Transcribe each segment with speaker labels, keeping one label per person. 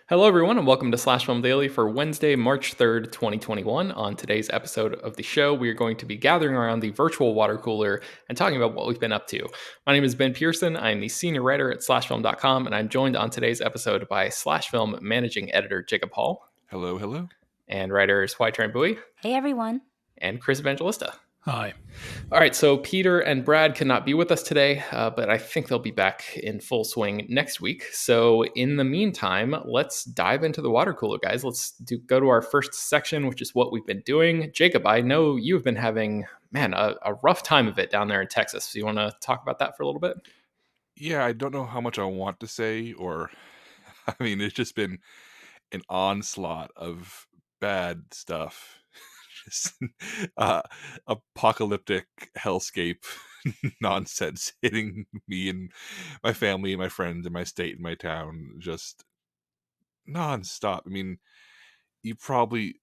Speaker 1: Hello, everyone, and welcome to Slash Film Daily for Wednesday, March 3rd, 2021. On today's episode of the show, we are going to be gathering around the virtual water cooler and talking about what we've been up to. My name is Ben Pearson. I am the senior writer at slashfilm.com, and I'm joined on today's episode by Slash Film managing editor Jacob Hall
Speaker 2: Hello, hello.
Speaker 1: and writers Hoai-Tran
Speaker 3: Hey, everyone.
Speaker 1: and Chris Evangelista.
Speaker 4: Hi.
Speaker 1: All right, so Peter and Brad cannot be with us today, but I think they'll be back in full swing next week. So in the meantime, let's dive into the water cooler, guys. Let's go to our first section, which is what we've been doing. Jacob, I know you've been having, a rough time of it down there in Texas. So you want to talk about that for a little bit?
Speaker 2: Yeah, I don't know how much I want to say, or it's just been an onslaught of bad stuff. Just apocalyptic hellscape nonsense hitting me and my family and my friends and my state and my town, just nonstop. You probably,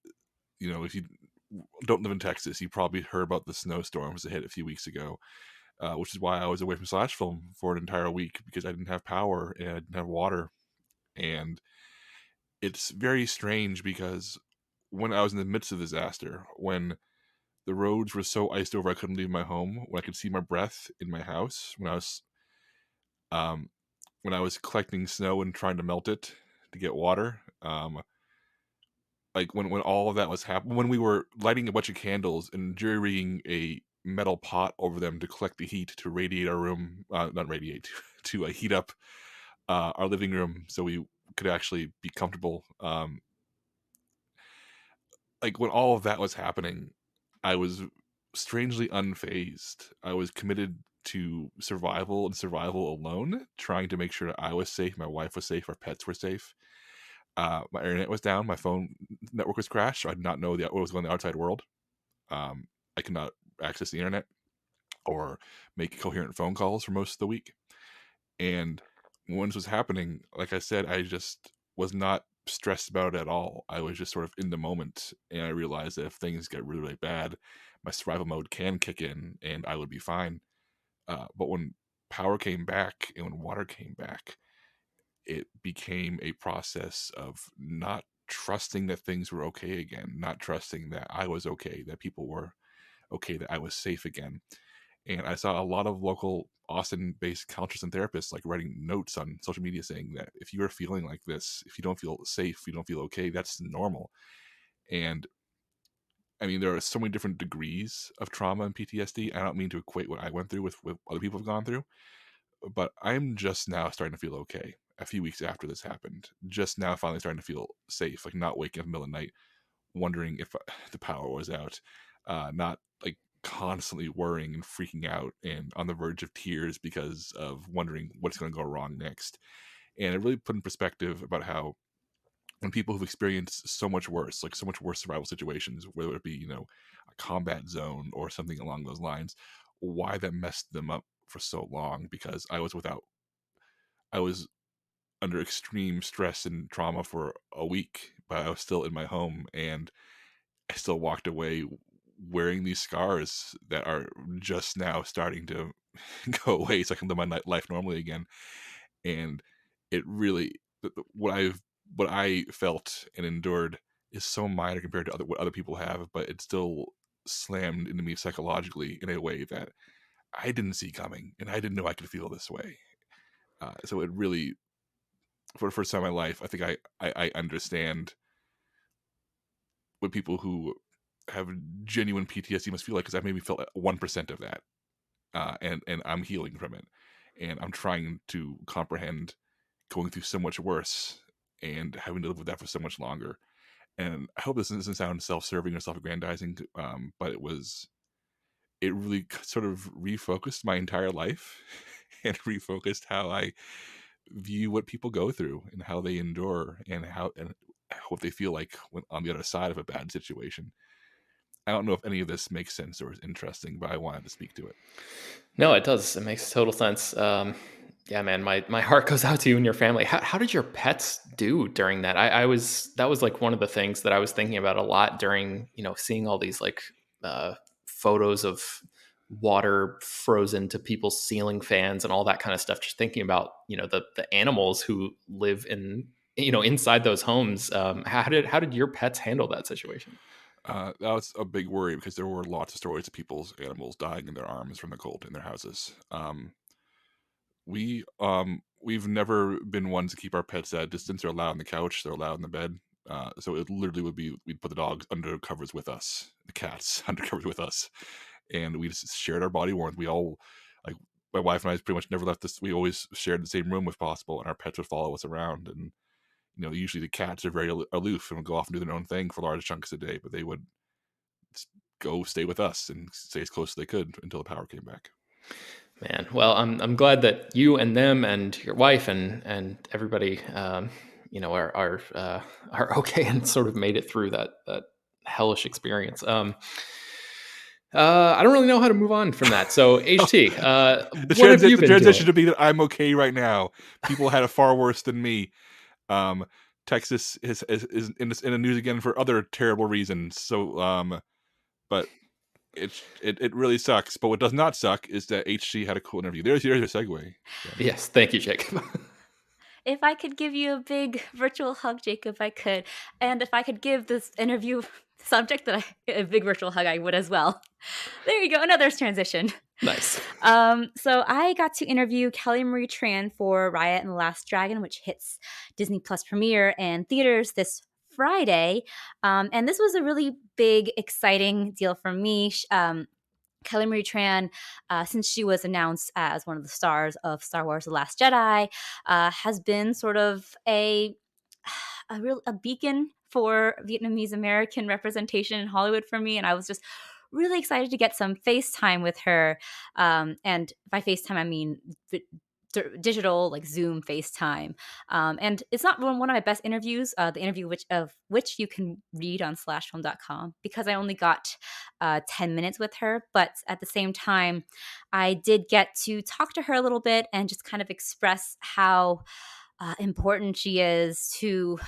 Speaker 2: if you don't live in Texas, you probably heard about the snowstorms that hit a few weeks ago. Which is why I was away from Slash Film for an entire week, because I didn't have power and I didn't have water. And it's very strange because when I was in the midst of disaster, when the roads were so iced over I couldn't leave my home, when I could see my breath in my house, when I was collecting snow and trying to melt it to get water, when all of that was happening, when we were lighting a bunch of candles and jury-rigging a metal pot over them to collect the heat to radiate our room, not radiate, to heat up our living room so we could actually be comfortable. When all of that was happening, I was strangely unfazed. I was committed to survival and survival alone, trying to make sure that I was safe, my wife was safe, our pets were safe. My internet was down, my phone network was crashed, so I did not know what was going on in the outside world. I could not access the internet or make coherent phone calls for most of the week. And when this was happening, like I said, I just was not stressed about it at all. I was just sort of in the moment, and I realized that if things get really, really bad, my survival mode can kick in and I would be fine. But when power came back and when water came back, it became a process of not trusting that things were okay again, not trusting that I was okay, that people were okay, that I was safe again. And I saw a lot of local Austin-based counselors and therapists writing notes on social media saying that if you are feeling like this, if you don't feel safe, if you don't feel okay, that's normal. And there are so many different degrees of trauma and PTSD. I don't mean to equate what I went through with what other people have gone through, but I'm just now starting to feel okay. A few weeks after this happened, just now finally starting to feel safe, not waking up in the middle of the night wondering if the power was out, not constantly worrying and freaking out and on the verge of tears because of wondering what's going to go wrong next. And it really put in perspective about how when people who've experienced so much worse, so much worse survival situations, whether it be, a combat zone or something along those lines, why that messed them up for so long. Because I was under extreme stress and trauma for a week, but I was still in my home and I still walked away wearing these scars that are just now starting to go away so I can live my life normally again. And it really, what I felt and endured is so minor compared to what other people have, but it still slammed into me psychologically in a way that I didn't see coming, and I didn't know I could feel this way. So it really, for the first time in my life, I think I understand what people who have genuine PTSD must feel like, because I maybe felt 1% of that, and I'm healing from it, and I'm trying to comprehend going through so much worse and having to live with that for so much longer. And I hope this doesn't sound self-serving or self-aggrandizing, but it really sort of refocused my entire life and refocused how I view what people go through and how they endure and what they feel like when on the other side of a bad situation. I don't know if any of this makes sense or is interesting, but I wanted to speak to it.
Speaker 1: No, it does. It makes total sense. Yeah, man, my heart goes out to you and your family. How did your pets do during that? That was one of the things that I was thinking about a lot during, seeing all these photos of water frozen to people's ceiling fans and all that kind of stuff. Just thinking about, the animals who live in inside those homes. How did your pets handle that situation?
Speaker 2: That was a big worry because there were lots of stories of people's animals dying in their arms from the cold in their houses. We've never been ones to keep our pets at a distance. They're allowed on the couch. They're allowed in the bed. So it literally would be we'd put the dogs under covers with us, the cats under covers with us, and we just shared our body warmth. We all, like, my wife and I pretty much never left this. We always shared the same room if possible, and our pets would follow us around. And usually the cats are very aloof and would go off and do their own thing for large chunks of the day, but they would go stay with us and stay as close as they could until the power came back.
Speaker 1: Man, well, I'm glad that you and them and your wife and everybody, are okay and sort of made it through that hellish experience. I don't really know how to move on from that. So, HT,
Speaker 2: The
Speaker 1: what have you been
Speaker 2: transition
Speaker 1: doing?
Speaker 2: to be that I'm okay right now. People had it far worse than me. Texas is in the news again for other terrible reasons. So, but it really sucks. But what does not suck is that HG had a cool interview. There's your segue.
Speaker 1: Yes, thank you, Jacob.
Speaker 3: If I could give you a big virtual hug, Jacob, I could. And if I could give this interview subject a big virtual hug, I would as well. There you go. Another transition.
Speaker 1: Nice.
Speaker 3: So I got to interview Kelly Marie Tran for Raya and the Last Dragon, which hits Disney Plus Premiere and theaters this Friday. And this was a really big, exciting deal for me. Kelly Marie Tran, since she was announced as one of the stars of Star Wars: The Last Jedi, has been sort of a beacon for Vietnamese American representation in Hollywood for me, and I was just really excited to get some FaceTime with her. And by FaceTime, I mean digital, like Zoom FaceTime. And it's not one of my best interviews, the interview of which you can read on slashfilm.com, because I only got 10 minutes with her. But at the same time, I did get to talk to her a little bit and just kind of express how important she is to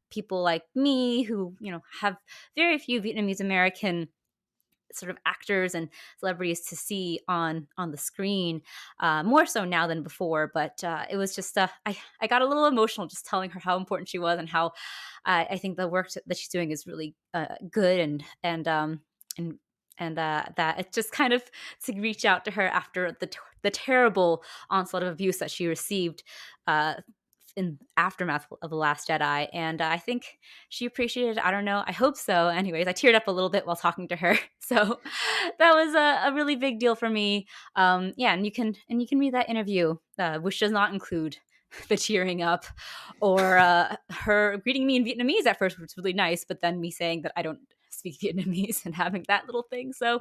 Speaker 3: people like me who, have very few Vietnamese American sort of actors and celebrities to see on the screen, more so now than before. But it was just I got a little emotional just telling her how important she was and how I think the work that she's doing is really good, and that it's just kind of to reach out to her after the terrible onslaught of abuse that she received in aftermath of The Last Jedi. And I think she appreciated it. I don't know. I hope so. Anyways, I teared up a little bit while talking to her. So that was a really big deal for me. Yeah, and you can read that interview, which does not include the tearing up or her greeting me in Vietnamese at first, which was really nice, but then me saying that I don't speak Vietnamese and having that little thing. So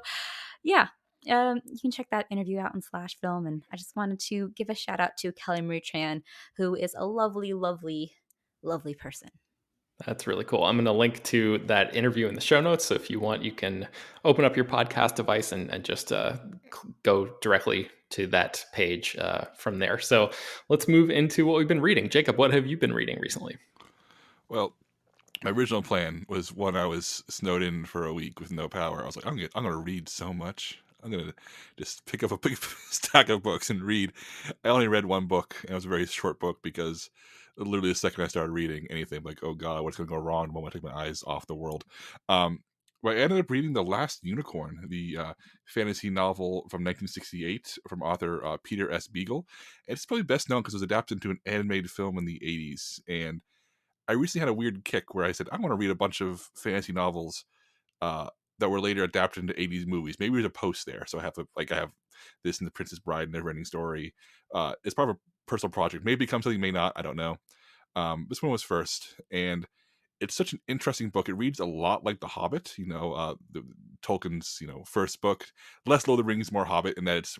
Speaker 3: yeah, you can check that interview out on Slash Film. And I just wanted to give a shout out to Kelly Marie Tran, who is a lovely, lovely, lovely person.
Speaker 1: That's really cool. I'm going to link to that interview in the show notes. So if you want, you can open up your podcast device and just go directly to that page from there. So let's move into what we've been reading. Jacob, what have you been reading recently?
Speaker 2: Well, my original plan was when I was snowed in for a week with no power. I was like, I'm gonna read so much. I'm gonna just pick up a big stack of books and read. I only read one book, and it was a very short book because literally the second I started reading anything, I'm like, oh god, what's gonna go wrong the moment I take my eyes off the world? But I ended up reading The Last Unicorn, the fantasy novel from 1968 from author Peter S. Beagle. It's probably best known because it was adapted into an animated film in the 80s, and I recently had a weird kick where I said, I want to read a bunch of fantasy novels that were later adapted into 80s movies. Maybe there's a post there. So I have this and The Princess Bride, Never Ending Story. It's part of a personal project. Maybe become something, may not. I don't know. This one was first. And it's such an interesting book. It reads a lot like The Hobbit, Tolkien's, first book. Less Lord of the Rings, more Hobbit, in that it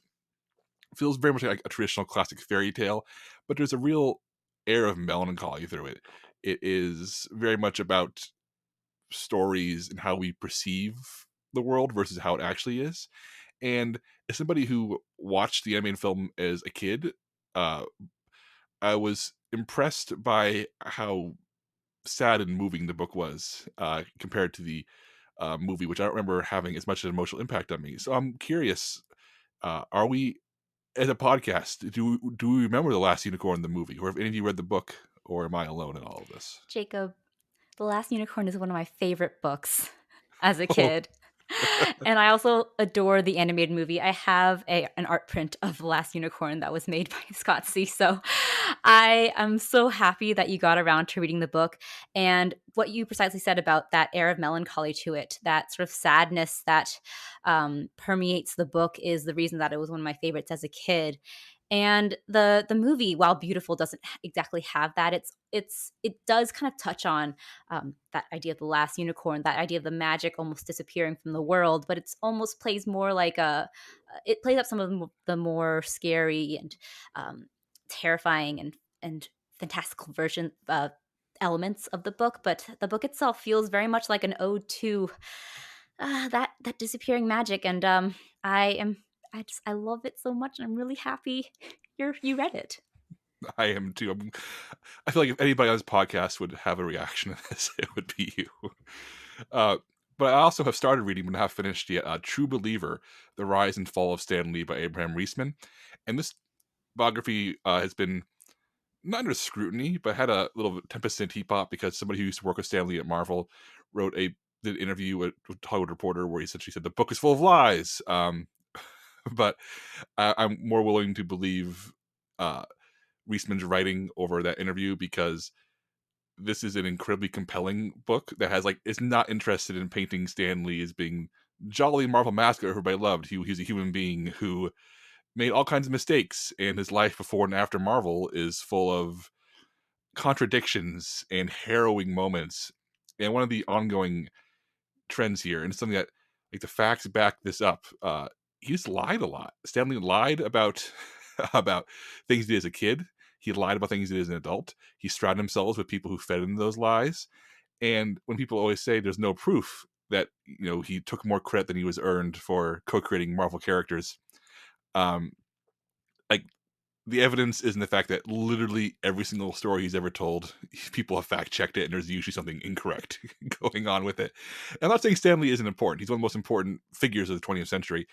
Speaker 2: feels very much like a traditional classic fairy tale, but there's a real air of melancholy through it. It is very much about stories and how we perceive the world versus how it actually is. And as somebody who watched the animated film as a kid, I was impressed by how sad and moving the book was compared to the movie, which I don't remember having as much an emotional impact on me. So I'm curious, are we, as a podcast, do we remember The Last Unicorn, the movie, or have any of you read the book or am I alone in all of this?
Speaker 3: Jacob, The Last Unicorn is one of my favorite books as a
Speaker 2: Oh,
Speaker 3: kid. And I also adore the animated movie. I have an art print of The Last Unicorn that was made by Scott C. So I am so happy that you got around to reading the book. And what you precisely said about that air of melancholy to it, that sort of sadness that permeates the book, is the reason that it was one of my favorites as a kid. And the movie, while beautiful, doesn't exactly have that. It does kind of touch on that idea of the last unicorn, that idea of the magic almost disappearing from the world, but it's almost plays more like it plays up some of the more scary and terrifying and fantastical version elements of the book. But the book itself feels very much like an ode to that disappearing magic, and I love it so much, and I'm really happy you read it.
Speaker 2: I am too. I feel like if anybody on this podcast would have a reaction to this, it would be you. But I also have started reading, but not finished yet, True Believer, The Rise and Fall of Stan Lee by Abraham Reisman. And this biography has been not under scrutiny, but had a little tempest in teapot because somebody who used to work with Stan Lee at Marvel did an interview with Hollywood Reporter where he essentially said the book is full of lies. But I'm more willing to believe Reisman's writing over that interview, because this is an incredibly compelling book that is not interested in painting Stan Lee as being jolly Marvel mascot everybody loved. He's a human being who made all kinds of mistakes, and his life before and after Marvel is full of contradictions and harrowing moments. And one of the ongoing trends here, and it's something that, like, the facts back this up, he just lied a lot. Stan Lee lied about about things he did as a kid. He lied about things he did as an adult. He surrounded himself with people who fed into those lies. And when people always say there's no proof that, he took more credit than he was earned for co-creating Marvel characters, like, the evidence is in the fact that literally every single story he's ever told, people have fact-checked it, and there's usually something incorrect going on with it. And I'm not saying Stan Lee isn't important. He's one of the most important figures of the 20th century.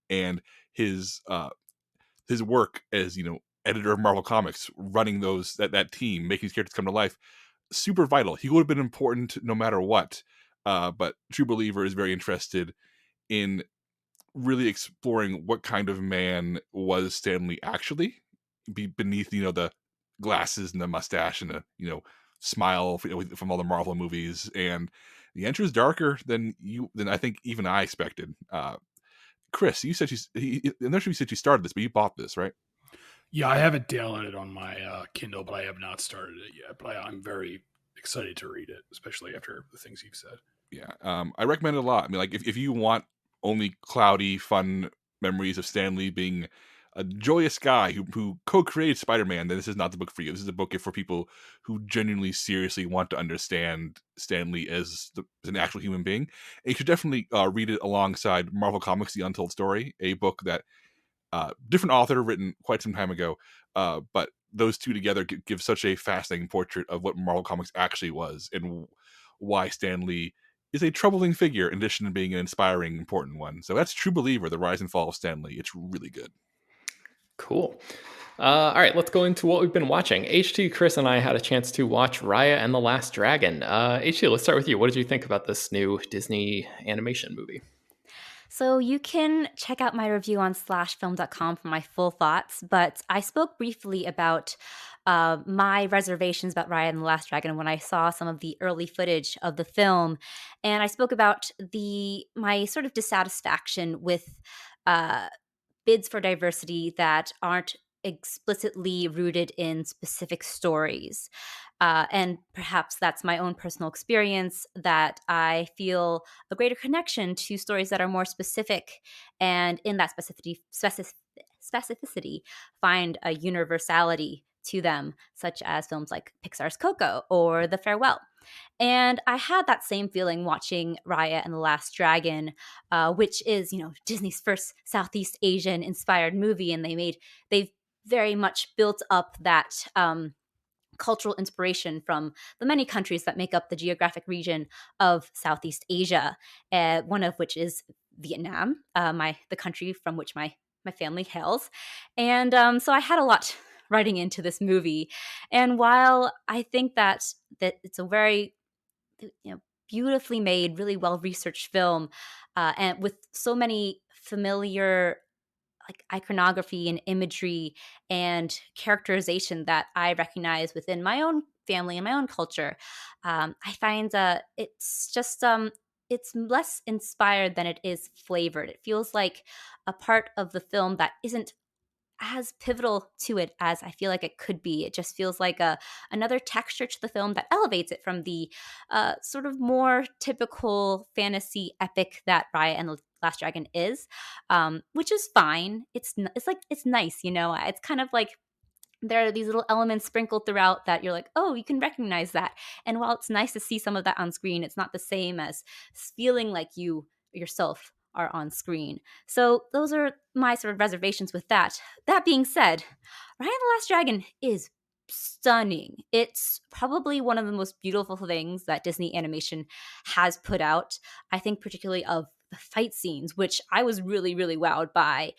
Speaker 2: And his work as, editor of Marvel Comics, running that team, making these characters come to life, super vital. He would have been important no matter what. But True Believer is very interested in really exploring what kind of man was Stan Lee actually, beneath, the glasses and the mustache and the, smile from all the Marvel movies. And the answer is darker than I think even I expected. Chris, you said I'm not sure you said you started this, but you bought this, right?
Speaker 4: Yeah, I have it downloaded on my Kindle, but I have not started it yet. But I'm very excited to read it, especially after the things you've said.
Speaker 2: Yeah, I recommend it a lot. I mean, like, if you want only cloudy, fun memories of Stan Lee being a joyous guy who co-created Spider-Man, then this is not the book for you. This is a book for people who genuinely, seriously want to understand Stan Lee as an actual human being. And you should definitely read it alongside Marvel Comics: The Untold Story, a book that different author, written quite some time ago, but those two together give such a fascinating portrait of what Marvel Comics actually was, and why Stan Lee is a troubling figure in addition to being an inspiring, important one. So that's True Believer, The Rise and Fall of Stan Lee. It's really good.
Speaker 1: Cool. All right, let's go into what we've been watching. HT, Chris, and I had a chance to watch Raya and the Last Dragon. HT, let's start with you. What did you think about this new Disney animation movie?
Speaker 3: So you can check out my review on slashfilm.com for my full thoughts, but I spoke briefly about my reservations about Raya and the Last Dragon when I saw some of the early footage of the film, and I spoke about my sort of dissatisfaction with bids for diversity that aren't explicitly rooted in specific stories. And perhaps that's my own personal experience, that I feel a greater connection to stories that are more specific, and in that specificity find a universality to them, such as films like Pixar's Coco or The Farewell. And I had that same feeling watching Raya and the Last Dragon, which is, Disney's first Southeast Asian inspired movie, and they've very much built up that cultural inspiration from the many countries that make up the geographic region of Southeast Asia, one of which is Vietnam, the country from which my family hails. And so I had a lot writing into this movie. And while I think that it's a very beautifully made, really well researched film, and with so many familiar like iconography and imagery and characterization that I recognize within my own family and my own culture, I find it's just it's less inspired than it is flavored. It feels like a part of the film that isn't as pivotal to it as I feel like it could be. It just feels like another texture to the film that elevates it from the sort of more typical fantasy epic that Raya and the Last Dragon is, which is fine. It's nice, It's kind of like there are these little elements sprinkled throughout that you're like, oh, you can recognize that. And while it's nice to see some of that on screen, it's not the same as feeling like you yourself are on screen. So those are my sort of reservations with that. That being said, Raya and the Last Dragon is stunning. It's probably one of the most beautiful things that Disney Animation has put out. I think particularly of the fight scenes, which I was really, really wowed by.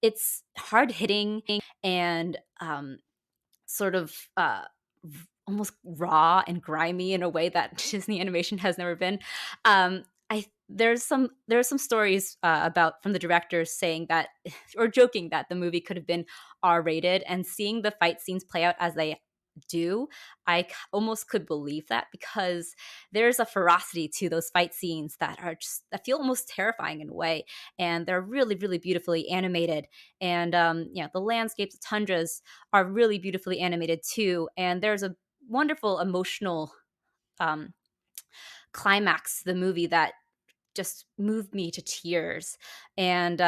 Speaker 3: It's hard hitting and sort of almost raw and grimy in a way that Disney Animation has never been. There's some stories about from the directors saying that or joking that the movie could have been R-rated, and seeing the fight scenes play out as they do, almost could believe that, because there's a ferocity to those fight scenes that feel almost terrifying in a way, and they're really, really beautifully animated. And the landscapes, the tundras are really beautifully animated too, and there's a wonderful emotional climax to the movie that just moved me to tears, and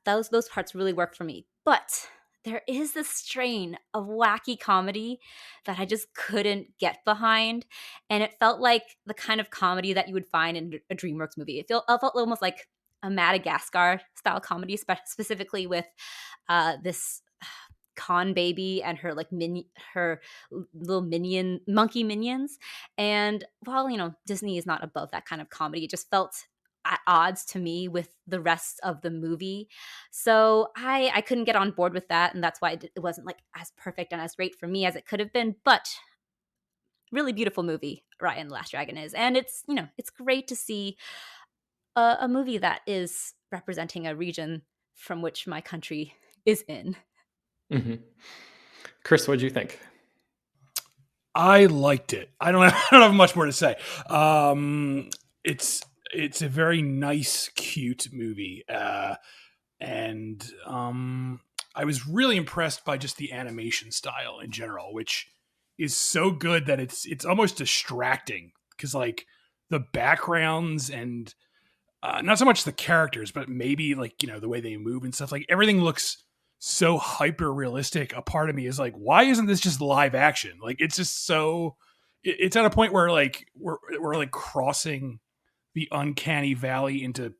Speaker 3: those parts really work for me. But there is this strain of wacky comedy that I just couldn't get behind, and it felt like the kind of comedy that you would find in a DreamWorks movie. It felt almost like a Madagascar style comedy, specifically with this Con baby and her her little monkey minions. And while Disney is not above that kind of comedy, it just felt at odds to me with the rest of the movie. So I couldn't get on board with that, and that's why it wasn't like as perfect and as great for me as it could have been. But really beautiful movie Raya and the Last Dragon is, and it's it's great to see a movie that is representing a region from which my country is in.
Speaker 1: Mm-hmm. Chris, what did you think?
Speaker 4: I liked it. I don't have much more to say. It's a very nice, cute movie, and I was really impressed by just the animation style in general, which is so good that it's almost distracting, because like the backgrounds and not so much the characters, but maybe like the way they move and stuff, like everything looks so hyper realistic. A part of me is like, why isn't this just live action? Like, it's just so it's at a point where like we're like crossing the uncanny valley into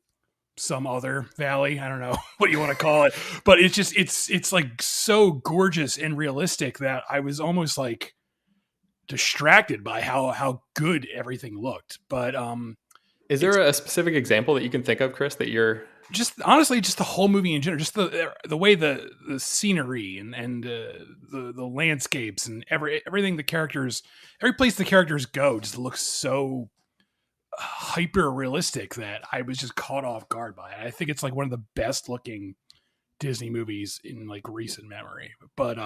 Speaker 4: some other valley. I don't know what you want to call it, but it's just it's like so gorgeous and realistic that I was almost like distracted by how good everything looked. But
Speaker 1: is there a specific example that you can think of, Chris, that you're
Speaker 4: just honestly just the whole movie in general, just the way the scenery and the landscapes and everything, the characters, every place the characters go just looks so hyper realistic that I was just caught off guard by it. I think it's like one of the best looking Disney movies in like recent memory. But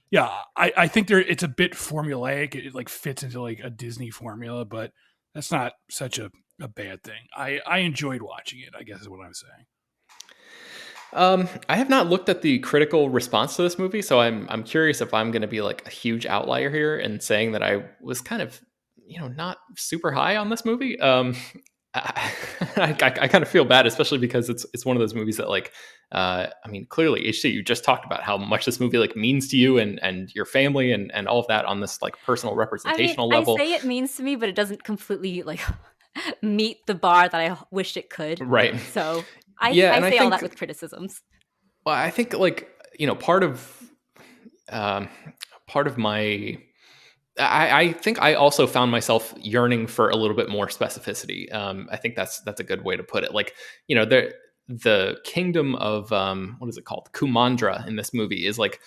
Speaker 4: yeah, I think it's a bit formulaic. It like fits into like a Disney formula, but that's not such a bad thing. I enjoyed watching it, I guess is what I'm saying.
Speaker 1: I have not looked at the critical response to this movie, so I'm curious if I'm going to be like a huge outlier here and saying that I was kind of not super high on this movie. I kind of feel bad, especially because it's one of those movies that like I mean, clearly HC, you just talked about how much this movie like means to you and your family and all of that on this like personal representational level.
Speaker 3: I say it means to me, but it doesn't completely like meet the bar that I wished it could.
Speaker 1: Right.
Speaker 3: So I say all that with criticisms.
Speaker 1: Well, I think like part of my I think I also found myself yearning for a little bit more specificity. I think that's a good way to put it. Like, the kingdom of what is it called, Kumandra, in this movie is like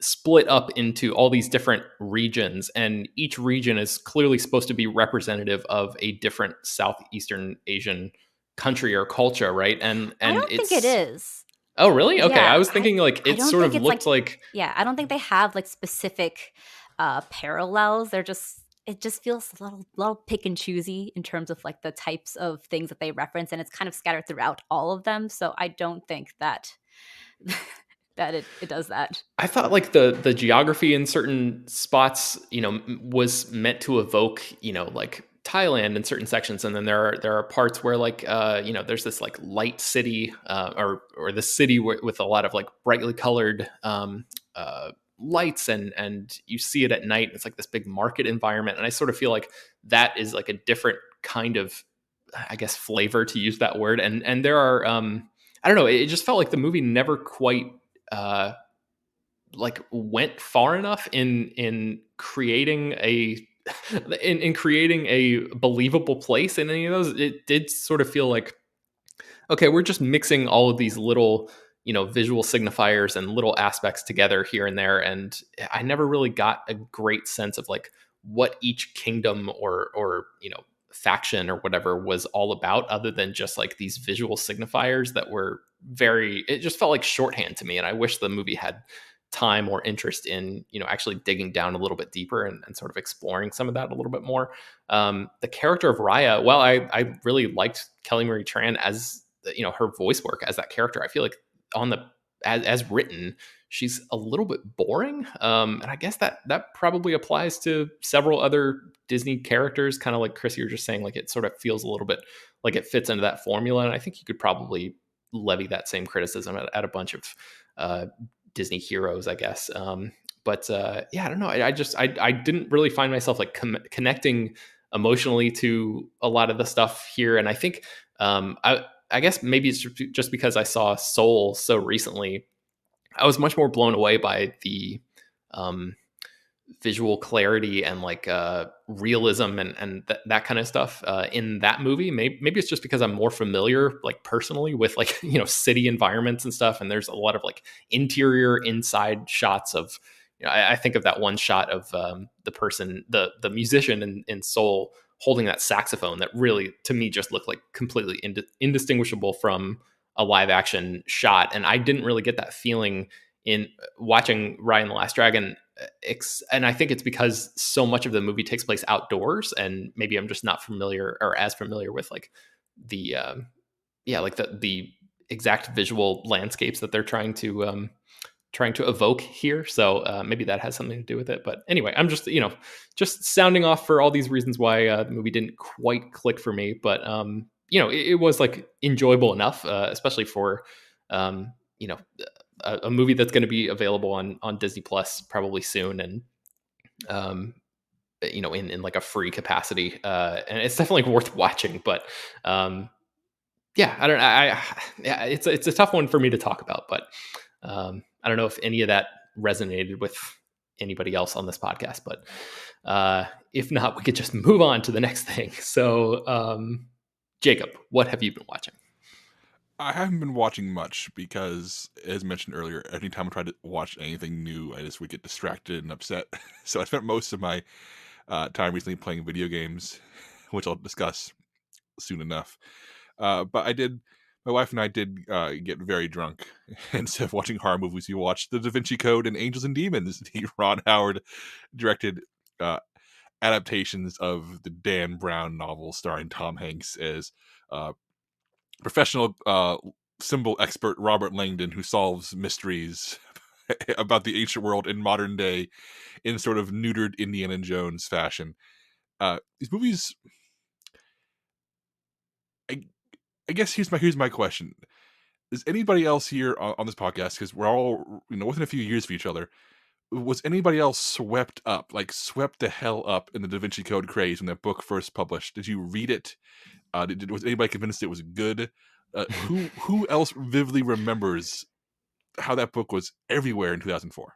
Speaker 1: split up into all these different regions, and each region is clearly supposed to be representative of a different Southeastern Asian country or culture, right? And
Speaker 3: I don't think it is.
Speaker 1: Oh, really? Okay,
Speaker 3: Yeah,
Speaker 1: I was thinking like
Speaker 3: I
Speaker 1: it
Speaker 3: don't
Speaker 1: sort
Speaker 3: think
Speaker 1: of
Speaker 3: it's
Speaker 1: looked like
Speaker 3: Yeah, I don't think they have like specific parallels. It just feels a little pick and choosy in terms of like the types of things that they reference, and it's kind of scattered throughout all of them. So I don't think that that it does that.
Speaker 1: I thought like the geography in certain spots, was meant to evoke, like Thailand in certain sections, and then there are parts where like there's this like light city or the city with a lot of like brightly colored lights, and you see it at night. It's like this big market environment, and I sort of feel like that is like a different kind of, I guess, flavor, to use that word. And there are I don't know, it just felt like the movie never quite like went far enough in creating in creating a believable place in any of those. It did sort of feel like, okay, we're just mixing all of these little, visual signifiers and little aspects together here and there, and I never really got a great sense of like what each kingdom or faction or whatever was all about, other than just like these visual signifiers that were it just felt like shorthand to me. And I wish the movie had time or interest in actually digging down a little bit deeper and sort of exploring some of that a little bit more. The character of Raya, well, I really liked Kelly Marie Tran as her voice work as that character. I feel like as written, she's a little bit boring, and I guess that probably applies to several other Disney characters. Kind of like Chris, you were just saying, like it sort of feels a little bit like it fits into that formula, and I think you could probably levy that same criticism at a bunch of Disney heroes, I guess. But yeah, I don't know. I didn't really find myself like connecting emotionally to a lot of the stuff here, and I think I guess maybe it's just because I saw Soul so recently. I was much more blown away by the visual clarity and like realism and that kind of stuff in that movie. Maybe it's just because I'm more familiar, like personally, with like city environments and stuff. And there's a lot of like interior inside shots of. I think of that one shot of the musician in Soul holding that saxophone that really, to me, just looked like completely indistinguishable from a live action shot. And I didn't really get that feeling in watching Raya and the Last Dragon. And I think it's because so much of the movie takes place outdoors, and maybe I'm just not familiar or as familiar with like the the exact visual landscapes that they're trying to evoke here. So maybe that has something to do with it. But anyway, I'm just just sounding off for all these reasons why the movie didn't quite click for me. But it was like enjoyable enough, especially for a movie that's going to be available on Disney Plus probably soon, and in like a free capacity, and it's definitely worth watching. But yeah, I don't yeah, it's a tough one for me to talk about, but I don't know if any of that resonated with anybody else on this podcast, but if not, we could just move on to the next thing. So Jacob, what have you been watching?
Speaker 2: I haven't been watching much because, as mentioned earlier, anytime I try to watch anything new, I just would get distracted and upset. So I spent most of my time recently playing video games, which I'll discuss soon enough. But my wife and I did get very drunk. Instead of watching horror movies, we watched the Da Vinci Code and Angels and Demons, the Ron Howard directed adaptations of the Dan Brown novel starring Tom Hanks as professional symbol expert Robert Langdon, who solves mysteries about the ancient world in modern day in sort of neutered Indiana Jones fashion. These movies, I guess here's my question: is anybody else here on this podcast, because we're all within a few years of each other, was anybody else swept the hell up in the Da Vinci Code craze when that book first published? Did you read it? Was anybody convinced it was good? Who else vividly remembers how that book was everywhere in 2004?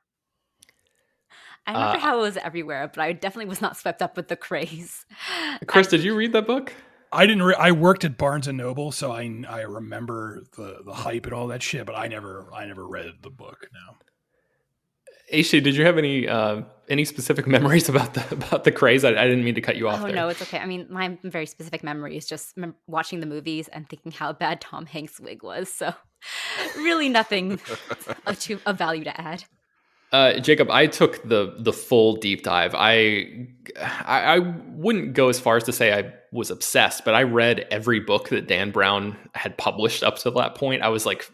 Speaker 3: I remember how it was everywhere, but I definitely was not swept up with the craze.
Speaker 1: Chris, did you read that book?
Speaker 4: I didn't. I worked at Barnes and Noble, so I remember the hype and all that shit. But I never read the book. No.
Speaker 1: Aishi, did you have any specific memories about the craze? I didn't mean to cut you off
Speaker 3: Oh,
Speaker 1: there.
Speaker 3: no, it's okay. I mean, my very specific memory is just watching the movies and thinking how bad Tom Hanks' wig was. So really nothing of value to add.
Speaker 1: Jacob, I took the full deep dive. I wouldn't go as far as to say I was obsessed, but I read every book that Dan Brown had published up to that point. I was like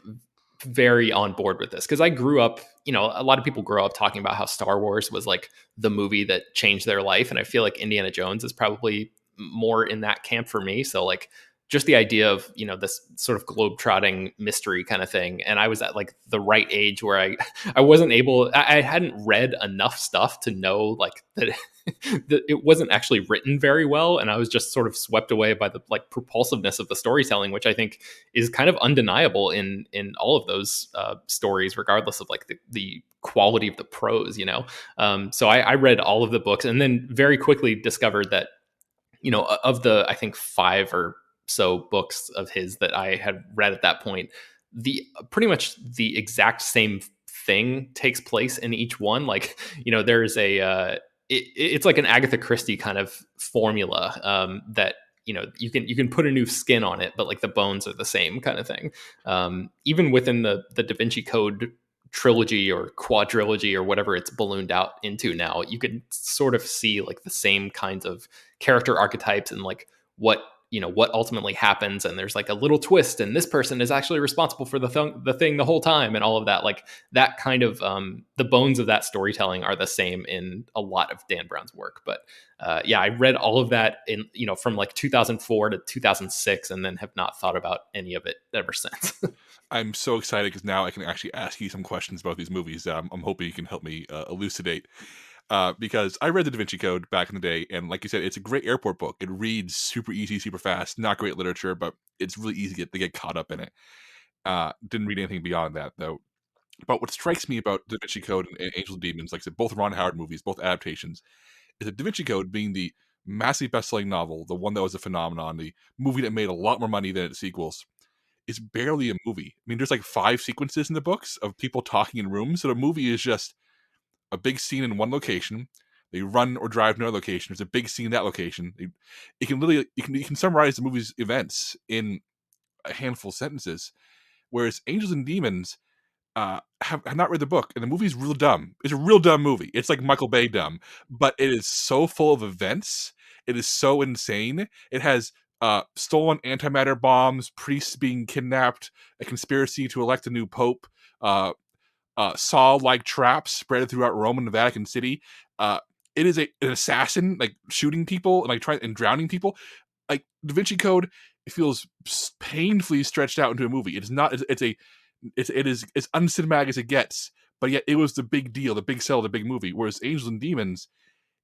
Speaker 1: very on board with this because I grew up, a lot of people grow up talking about how Star Wars was like the movie that changed their life. And I feel like Indiana Jones is probably more in that camp for me. So like just the idea of, this sort of globetrotting mystery kind of thing. And I was at like the right age where I wasn't able, I hadn't read enough stuff to know like that that it wasn't actually written very well. And I was just sort of swept away by the like propulsiveness of the storytelling, which I think is kind of undeniable in all of those stories, regardless of like the quality of the prose, So I read all of the books and then very quickly discovered that, of the, I think 5 or so books of his that I had read at that point, the pretty much the exact same thing takes place in each one. Like, there's it's like an Agatha Christie kind of formula that you can put a new skin on it, but like the bones are the same kind of thing. Even within the Da Vinci Code trilogy or quadrilogy or whatever it's ballooned out into now, you can sort of see like the same kinds of character archetypes and like what ultimately happens, and there's like a little twist and this person is actually responsible for the thing the whole time, and all of that, like that kind of the bones of that storytelling are the same in a lot of Dan Brown's work. But I read all of that in from like 2004 to 2006 and then have not thought about any of it ever since.
Speaker 2: I'm so excited because now I can actually ask you some questions about these movies that I'm hoping you can help me elucidate. Because I read the Da Vinci Code back in the day, and like you said, it's a great airport book. It reads super easy, super fast. Not great literature, but it's really easy to get caught up in it. Didn't read anything beyond that, though. But what strikes me about Da Vinci Code and Angels and Demons, like I said, both Ron Howard movies, both adaptations, is that Da Vinci Code being the massive best-selling novel, the one that was a phenomenon, the movie that made a lot more money than its sequels, is barely a movie. I mean, there's like 5 sequences in the books of people talking in rooms, so the movie is just a big scene in one location. They run or drive to another location. There's a big scene in that location. You can summarize the movie's events in a handful of sentences. Whereas Angels and Demons have not read the book, and the movie's real dumb. It's a real dumb movie. It's like Michael Bay dumb, but it is so full of events. It is so insane. It has stolen antimatter bombs, priests being kidnapped, a conspiracy to elect a new pope, saw-like traps spread throughout Rome and the Vatican City. It is an assassin like shooting people and like trying and drowning people. Like Da Vinci Code, it feels painfully stretched out into a movie. It is not. It is as uncinematic as it gets. But yet it was the big deal, the big sell, the big movie. Whereas Angels and Demons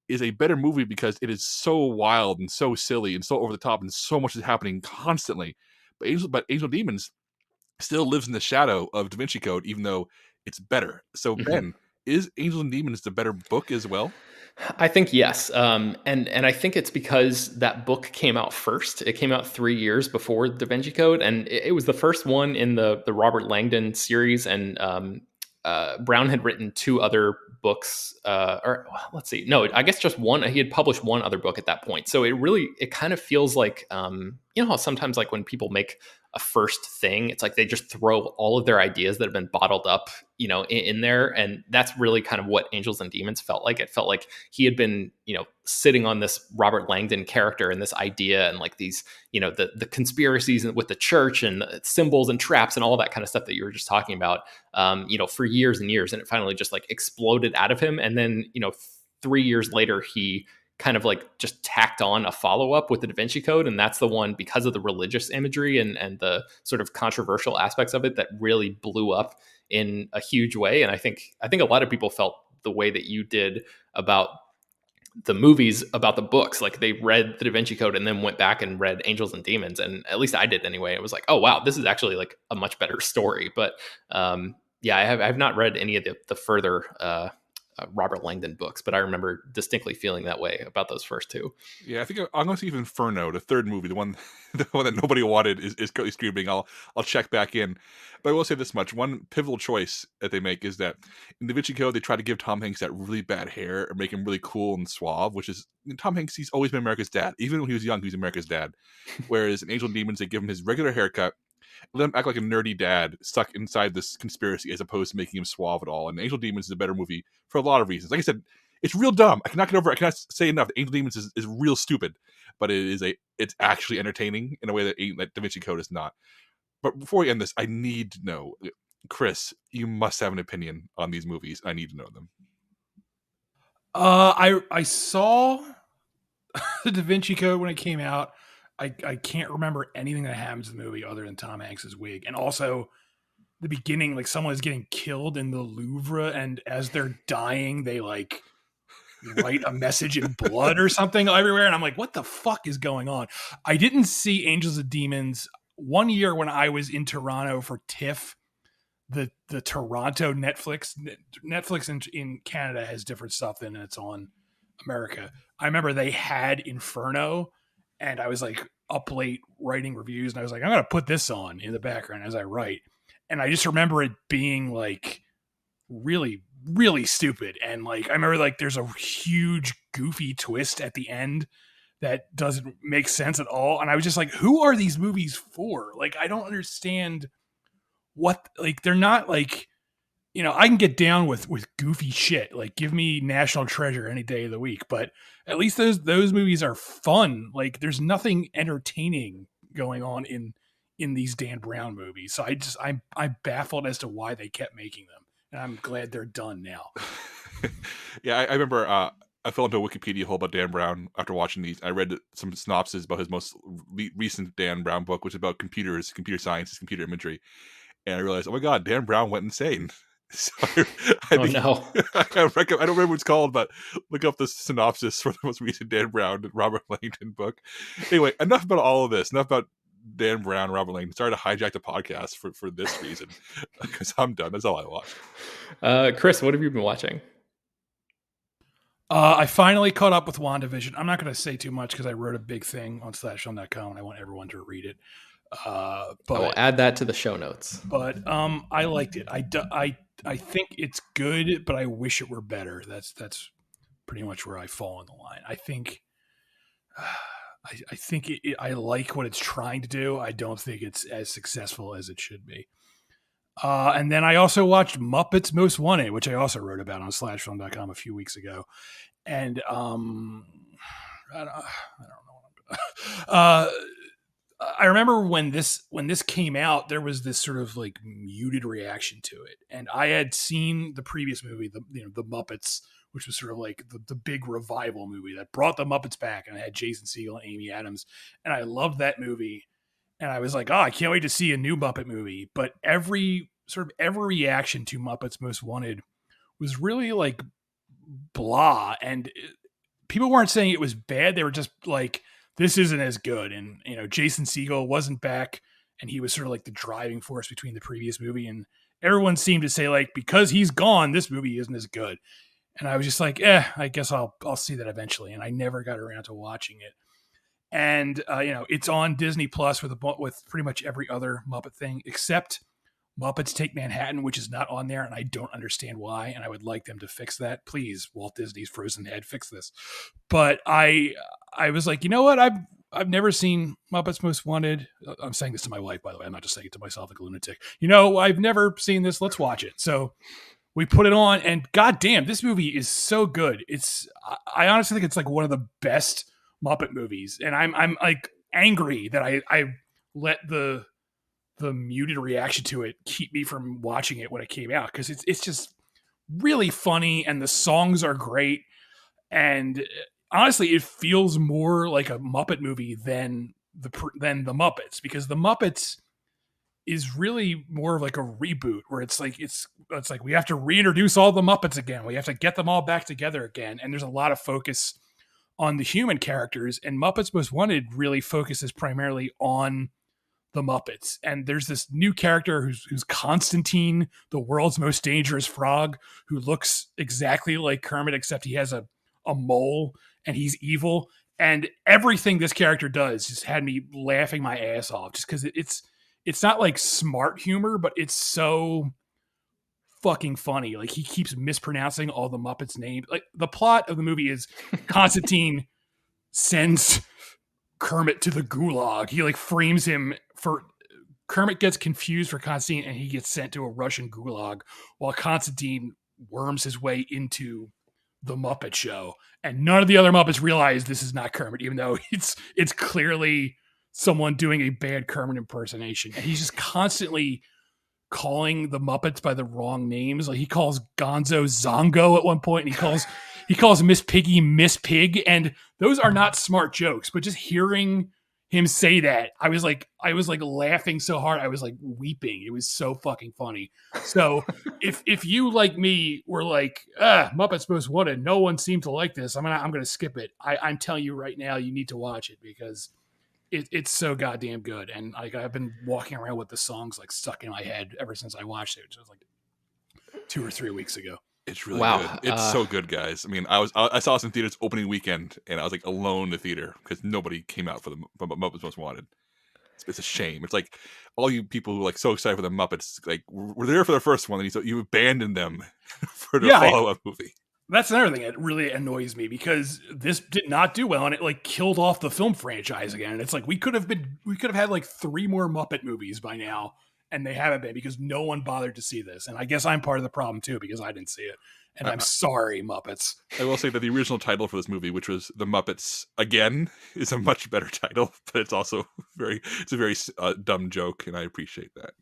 Speaker 2: is a better movie because it is so wild and so silly and so over the top and so much is happening constantly. But Angel and Demons still lives in the shadow of Da Vinci Code, even though it's better. So Ben, is Angels and Demons the better book as well?
Speaker 1: I think yes, and I think it's because that book came out first. It came out 3 years before Da Vinci Code, and it was the first one in the Robert Langdon series. And Brown had written 2 other books, or let's see, no, I guess just one. He had published one other book at that point. So it kind of feels like how sometimes like when people make a first thing, it's like they just throw all of their ideas that have been bottled up, in there. And that's really kind of what Angels and Demons felt like. It felt like he had been, sitting on this Robert Langdon character and this idea and like these, the conspiracies with the church and the symbols and traps and all that kind of stuff that you were just talking about, for years and years. And it finally just like exploded out of him. And then, 3 years later, he kind of like just tacked on a follow-up with the Da Vinci Code. And that's the one, because of the religious imagery and the sort of controversial aspects of it, that really blew up in a huge way. And I think a lot of people felt the way that you did about the movies, about the books. Like they read the Da Vinci Code and then went back and read Angels and Demons. And at least I did anyway. It was like, oh wow, this is actually like a much better story. But I have not read any of the further Robert Langdon books, but I remember distinctly feeling that way about those first two.
Speaker 2: Yeah, I think I'm going to see Inferno, the third movie, the one that nobody wanted is currently streaming. I'll check back in, but I will say this much: one pivotal choice that they make is that in the Vinci Code they try to give Tom Hanks that really bad hair and make him really cool and suave, which is Tom Hanks. He's always been America's dad, even when he was young. He was America's dad. Whereas in Angel and Demons they give him his regular haircut, let him act like a nerdy dad stuck inside this conspiracy, as opposed to making him suave at all. And Angel Demons is a better movie for a lot of reasons. Like I said, it's real dumb. I cannot get over it. I cannot say enough. Angel Demons is real stupid, but it's actually entertaining in a way that Da Vinci Code is not. But before we end this, I need to know, Chris, you must have an opinion on these movies. I need to know them.
Speaker 4: I saw the Da Vinci Code when it came out. I can't remember anything that happens in the movie other than Tom Hanks's wig. And also the beginning, like someone is getting killed in the Louvre, and as they're dying, they like write a message in blood or something everywhere. And I'm like, what the fuck is going on? I didn't see Angels and Demons one year when I was in Toronto for TIFF. The Toronto Netflix in Canada has different stuff than it's on America. I remember they had Inferno, and I was like up late writing reviews, and I was like, I'm going to put this on in the background as I write. And I just remember it being like really, really stupid. And like, I remember like there's a huge goofy twist at the end that doesn't make sense at all. And I was just like, who are these movies for? Like, I don't understand what, like, they're not like, you know, I can get down with goofy shit. Like, give me National Treasure any day of the week, but at least those movies are fun. Like, there's nothing entertaining going on in these Dan Brown movies. So I'm baffled as to why they kept making them, and I'm glad they're done now.
Speaker 2: Yeah, I remember I fell into a Wikipedia hole about Dan Brown after watching these. I read some synopsis about his most recent Dan Brown book, which is about computers, computer science, computer imagery. And I realized, oh my God, Dan Brown went insane. So I
Speaker 1: no.
Speaker 2: I don't remember what it's called, but look up the synopsis for the most recent Dan Brown Robert Langdon book. Anyway, enough about all of this. Enough about Dan Brown, Robert Langdon. Sorry to hijack the podcast for this reason, because I'm done. That's all I watched.
Speaker 1: Chris, what have you been watching?
Speaker 4: I finally caught up with WandaVision. I'm not going to say too much because I wrote a big thing on /film.com and I want everyone to read it. But
Speaker 1: I'll add that to the show notes.
Speaker 4: But I liked it. I think it's good, but I wish it were better. That's pretty much where I fall on the line. I think I like what it's trying to do. I don't think it's as successful as it should be. And then I also watched Muppets Most Wanted, which I also wrote about on /film.com a few weeks ago. And I don't know. I remember when this came out, there was this sort of like muted reaction to it, and I had seen the previous movie, the Muppets, which was sort of like the big revival movie that brought the Muppets back, and it had Jason Segel and Amy Adams, and I loved that movie, and I was like, oh, I can't wait to see a new Muppet movie. But every reaction to Muppets Most Wanted was really like blah, and people weren't saying it was bad; they were just like, this isn't as good. And, you know, Jason Segel wasn't back, and he was sort of like the driving force between the previous movie. And everyone seemed to say, like, because he's gone, this movie isn't as good. And I was just like, I guess I'll see that eventually. And I never got around to watching it. And, you know, it's on Disney Plus with pretty much every other Muppet thing, except Muppets Take Manhattan, which is not on there. And I don't understand why. And I would like them to fix that. Please, Walt Disney's frozen head, fix this. But I was like, you know what? I've never seen Muppets Most Wanted. I'm saying this to my wife, by the way. I'm not just saying it to myself like a lunatic. You know, I've never seen this. Let's watch it. So we put it on, and goddamn, this movie is so good. I honestly think it's like one of the best Muppet movies, and I'm like angry that I let the muted reaction to it keep me from watching it when it came out, because it's just really funny, and the songs are great, and honestly, it feels more like a Muppet movie than the Muppets, because the Muppets is really more of like a reboot, where it's like we have to reintroduce all the Muppets again. We have to get them all back together again, and there's a lot of focus on the human characters. And Muppets Most Wanted really focuses primarily on the Muppets. And there's this new character who's Constantine, the world's most dangerous frog, who looks exactly like Kermit, except he has a mole and he's evil. And everything this character does just had me laughing my ass off, just because it's not like smart humor, but it's so fucking funny. Like, he keeps mispronouncing all the Muppets' names. Like, the plot of the movie is Constantine sends Kermit to the gulag. He like frames him for Kermit gets confused for Constantine, and he gets sent to a Russian gulag while Constantine worms his way into the Muppet Show. And none of the other Muppets realize this is not Kermit, even though it's clearly someone doing a bad Kermit impersonation. And he's just constantly calling the Muppets by the wrong names. Like, he calls Gonzo Zongo at one point, and he calls Miss Piggy Miss Pig, and those are not smart jokes, but just hearing him say that, I was like laughing so hard I was like weeping. It was so fucking funny. So if you, like me, were like, Muppets Most Wanted, no one seemed to like this, I'm gonna skip it. I'm telling you right now, you need to watch it, because it's so goddamn good. And like, I've been walking around with the songs like stuck in my head ever since I watched it, which was like 2 or 3 weeks ago.
Speaker 2: It's really good. It's so good, guys. I mean, I saw this in theaters opening weekend, and I was like alone in the theater because nobody came out for the Muppets Most Wanted. It's a shame. It's like all you people who are like so excited for the Muppets, like, were there for the first one, and you abandoned them for the follow-up movie.
Speaker 4: That's another thing that really annoys me, because this did not do well, and it like killed off the film franchise again. And it's like we could have had like 3 more Muppet movies by now, and they haven't been, because no one bothered to see this. And I guess I'm part of the problem too, because I didn't see it. And I'm sorry, Muppets.
Speaker 2: I will say that the original title for this movie, which was The Muppets Again, is a much better title, but it's also a very dumb joke, and I appreciate that.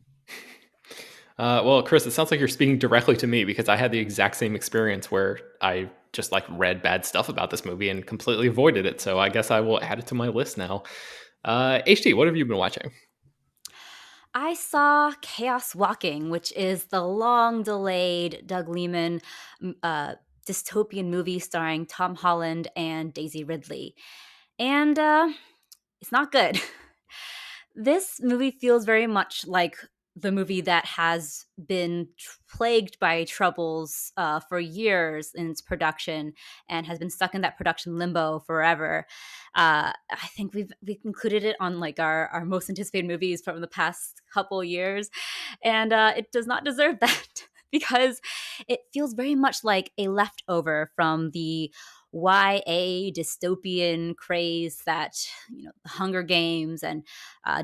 Speaker 1: Well, Chris, it sounds like you're speaking directly to me, because I had the exact same experience where I just like read bad stuff about this movie and completely avoided it. So I guess I will add it to my list now. HT, what have you been watching?
Speaker 3: I saw Chaos Walking, which is the long-delayed Doug Liman dystopian movie starring Tom Holland and Daisy Ridley. And it's not good. This movie feels very much like the movie that has been plagued by troubles for years in its production and has been stuck in that production limbo forever. I think we've included it on like our most anticipated movies from the past couple years, and it does not deserve that because it feels very much like a leftover from the YA dystopian craze that, you know, the Hunger Games and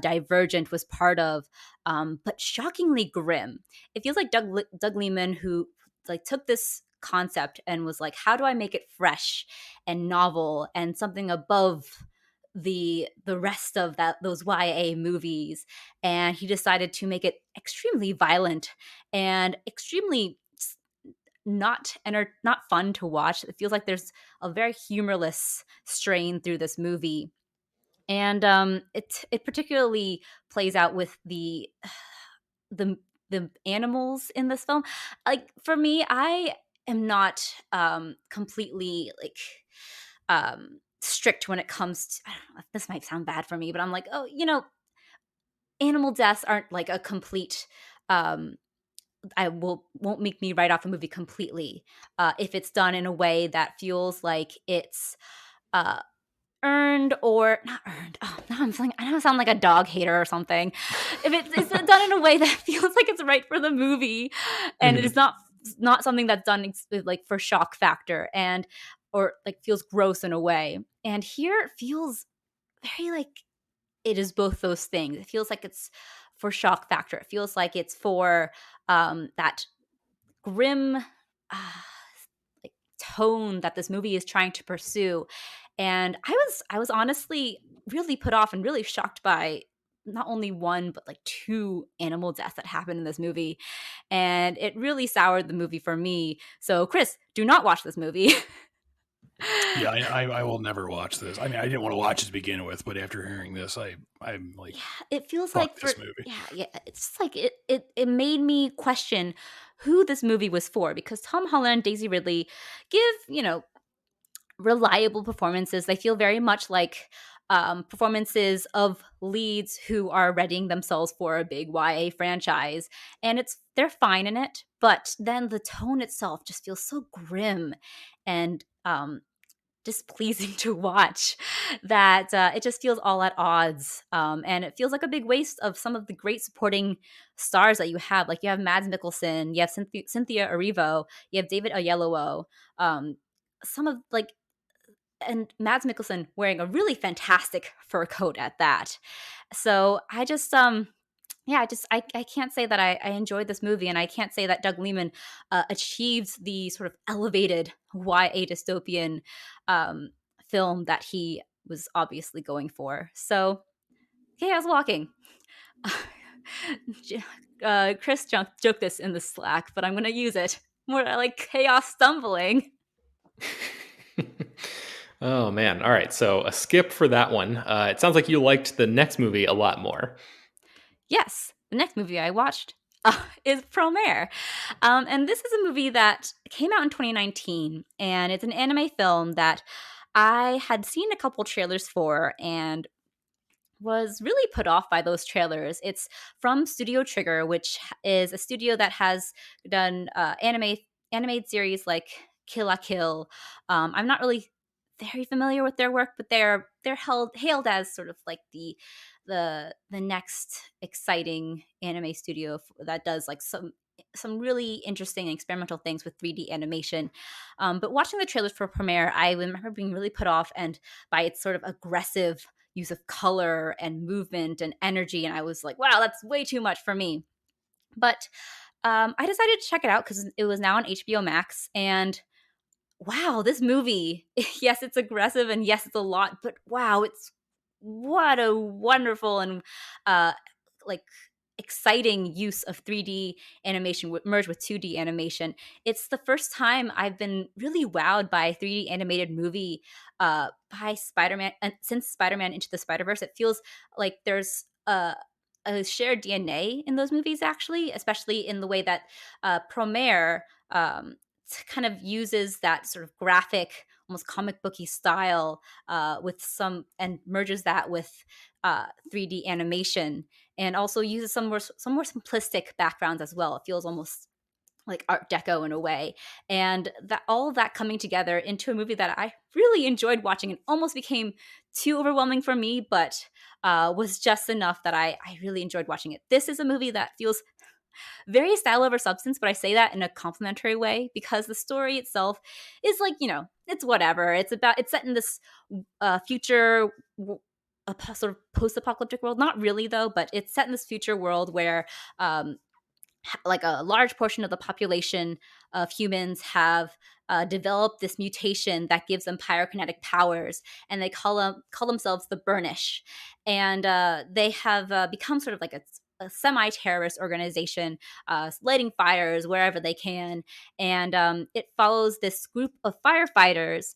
Speaker 3: Divergent was part of, but shockingly grim. It feels like Doug Liman, who like took this concept and was like, how do I make it fresh and novel and something above the rest of those YA movies, and he decided to make it extremely violent and extremely not fun to watch. It feels like there's a very humorless strain through this movie, and it particularly plays out with the animals in this film. Like, for me, I am not completely like strict when it comes to, I don't know, this might sound bad for me, but I'm like, oh, you know, animal deaths aren't like a complete won't make me write off a movie completely if it's done in a way that feels like it's earned or not earned. Oh, now I'm feeling, I don't sound like a dog hater or something. If it's done in a way that feels like it's right for the movie, and it is not something that's done like for shock factor and or like feels gross in a way. And here it feels very like it is both those things. It feels like it's for shock factor. It feels like it's for that grim like tone that this movie is trying to pursue. And I was honestly really put off and really shocked by not only one but like 2 animal deaths that happened in this movie, and it really soured the movie for me. So Chris, do not watch this movie.
Speaker 4: Yeah, I will never watch this. I mean, I didn't want to watch it to begin with, but after hearing this, I'm like,
Speaker 3: yeah, it feels
Speaker 4: fuck
Speaker 3: like
Speaker 4: this movie.
Speaker 3: Yeah, it's like it made me question who this movie was for, because Tom Holland and Daisy Ridley give, you know, reliable performances. They feel very much like performances of leads who are readying themselves for a big YA franchise, and they're fine in it. But then the tone itself just feels so grim and displeasing to watch that it just feels all at odds, and it feels like a big waste of some of the great supporting stars that you have. Like, you have Mads Mikkelsen, you have Cynthia Erivo, you have David Oyelowo, some of like and Mads Mikkelsen wearing a really fantastic fur coat at that. So I just yeah, I can't say that I enjoyed this movie, and I can't say that Doug Liman achieved the sort of elevated YA dystopian um, film that he was obviously going for. So, okay, I was walking. Chris joked this in the Slack, but I'm going to use it. More like chaos stumbling.
Speaker 1: Oh man. All right. So a skip for that one. It sounds like you liked the next movie a lot more.
Speaker 3: Yes, the next movie I watched is Promare. And this is a movie that came out in 2019, and it's an anime film that I had seen a couple trailers for and was really put off by those trailers. It's from Studio Trigger, which is a studio that has done animated series like Kill la Kill. I'm not really very familiar with their work, but they're hailed as sort of like the next exciting anime studio that does like some really interesting and experimental things with 3D animation. But watching the trailers for Premiere, I remember being really put off and by its sort of aggressive use of color and movement and energy, and I was like, wow, that's way too much for me. But I decided to check it out because it was now on HBO Max, and wow, this movie, yes, it's aggressive, and yes, it's a lot, but wow, what a wonderful and like exciting use of 3D animation merged with 2D animation. It's the first time I've been really wowed by a 3D animated movie by Spider-Man, and since Spider-Man Into the Spider-Verse. It feels like there's a shared DNA in those movies, actually, especially in the way that Promare kind of uses that sort of graphic, almost comic booky style with some, and merges that with 3D animation, and also uses some more simplistic backgrounds as well. It feels almost like Art Deco in a way, and that all of that coming together into a movie that I really enjoyed watching and almost became too overwhelming for me, but was just enough that I really enjoyed watching it. This is a movie that feels very style over substance, but I say that in a complimentary way because the story itself is like, it's whatever. It's set in this future, a sort of post-apocalyptic world. Not really though, but it's set in this future world where like a large portion of the population of humans have developed this mutation that gives them pyrokinetic powers, and they call themselves the Burnish, and they have become sort of like a semi-terrorist organization, lighting fires wherever they can. And it follows this group of firefighters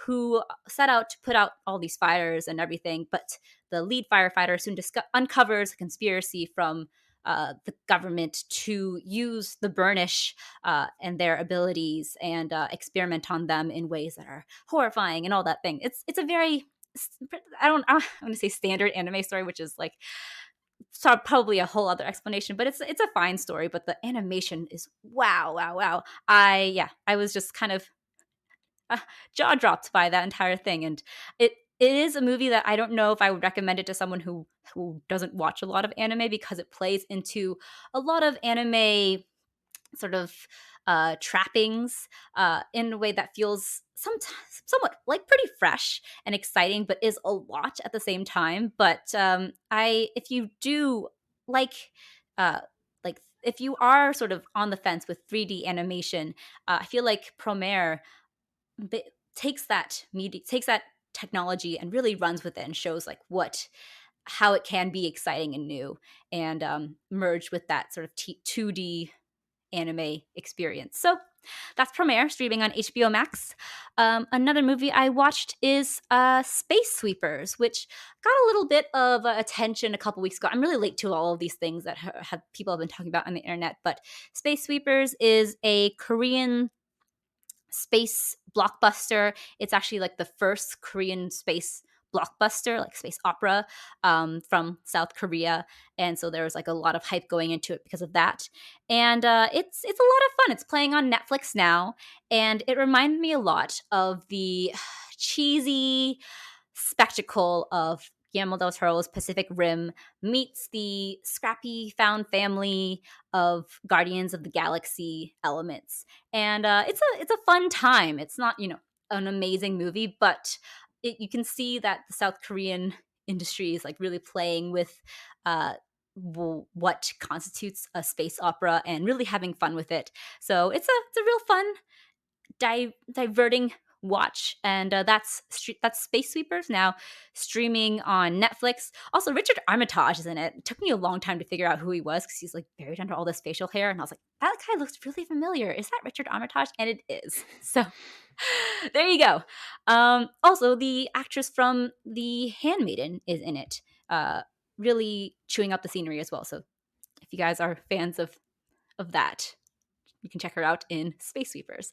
Speaker 3: who set out to put out all these fires and everything. But the lead firefighter soon uncovers a conspiracy from the government to use the Burnish and their abilities and experiment on them in ways that are horrifying and all that thing. It's a very, I want to say standard anime story, which is like probably a whole other explanation, but it's a fine story. But the animation is wow. I was just kind of jaw dropped by that entire thing, and it is a movie that I don't know if I would recommend it to someone who doesn't watch a lot of anime, because it plays into a lot of anime sort of trappings in a way that feels somewhat like pretty fresh and exciting, but is a lot at the same time. But if you do like if you are sort of on the fence with 3D animation, I feel like Promare takes that technology and really runs with it and shows like how it can be exciting and new, and merged with that sort of 2D anime experience. So that's Promare, streaming on HBO Max. Another movie I watched is Space Sweepers, which got a little bit of attention a couple weeks ago. I'm really late to all of these things that people have been talking about on the internet, but Space Sweepers is a Korean space blockbuster. It's actually like the first Korean space blockbuster, like space opera, from South Korea, and so there was like a lot of hype going into it because of that. And it's a lot of fun. It's playing on Netflix now, and it reminded me a lot of the cheesy spectacle of Guillermo del Toro's Pacific Rim meets the scrappy found family of Guardians of the Galaxy elements, and it's a fun time. It's not an amazing movie, but you can see that the South Korean industry is like really playing with what constitutes a space opera and really having fun with it. So it's a real fun diverting watch, and that's Space Sweepers, now streaming on Netflix. Also, Richard Armitage is in it. It took me a long time to figure out who he was because he's like buried under all this facial hair, and I was like, that guy looks really familiar. Is that Richard Armitage? And it is. So there you go. Also, the actress from The Handmaiden is in it, really chewing up the scenery as well. So if you guys are fans of that, you can check her out in Space Sweepers.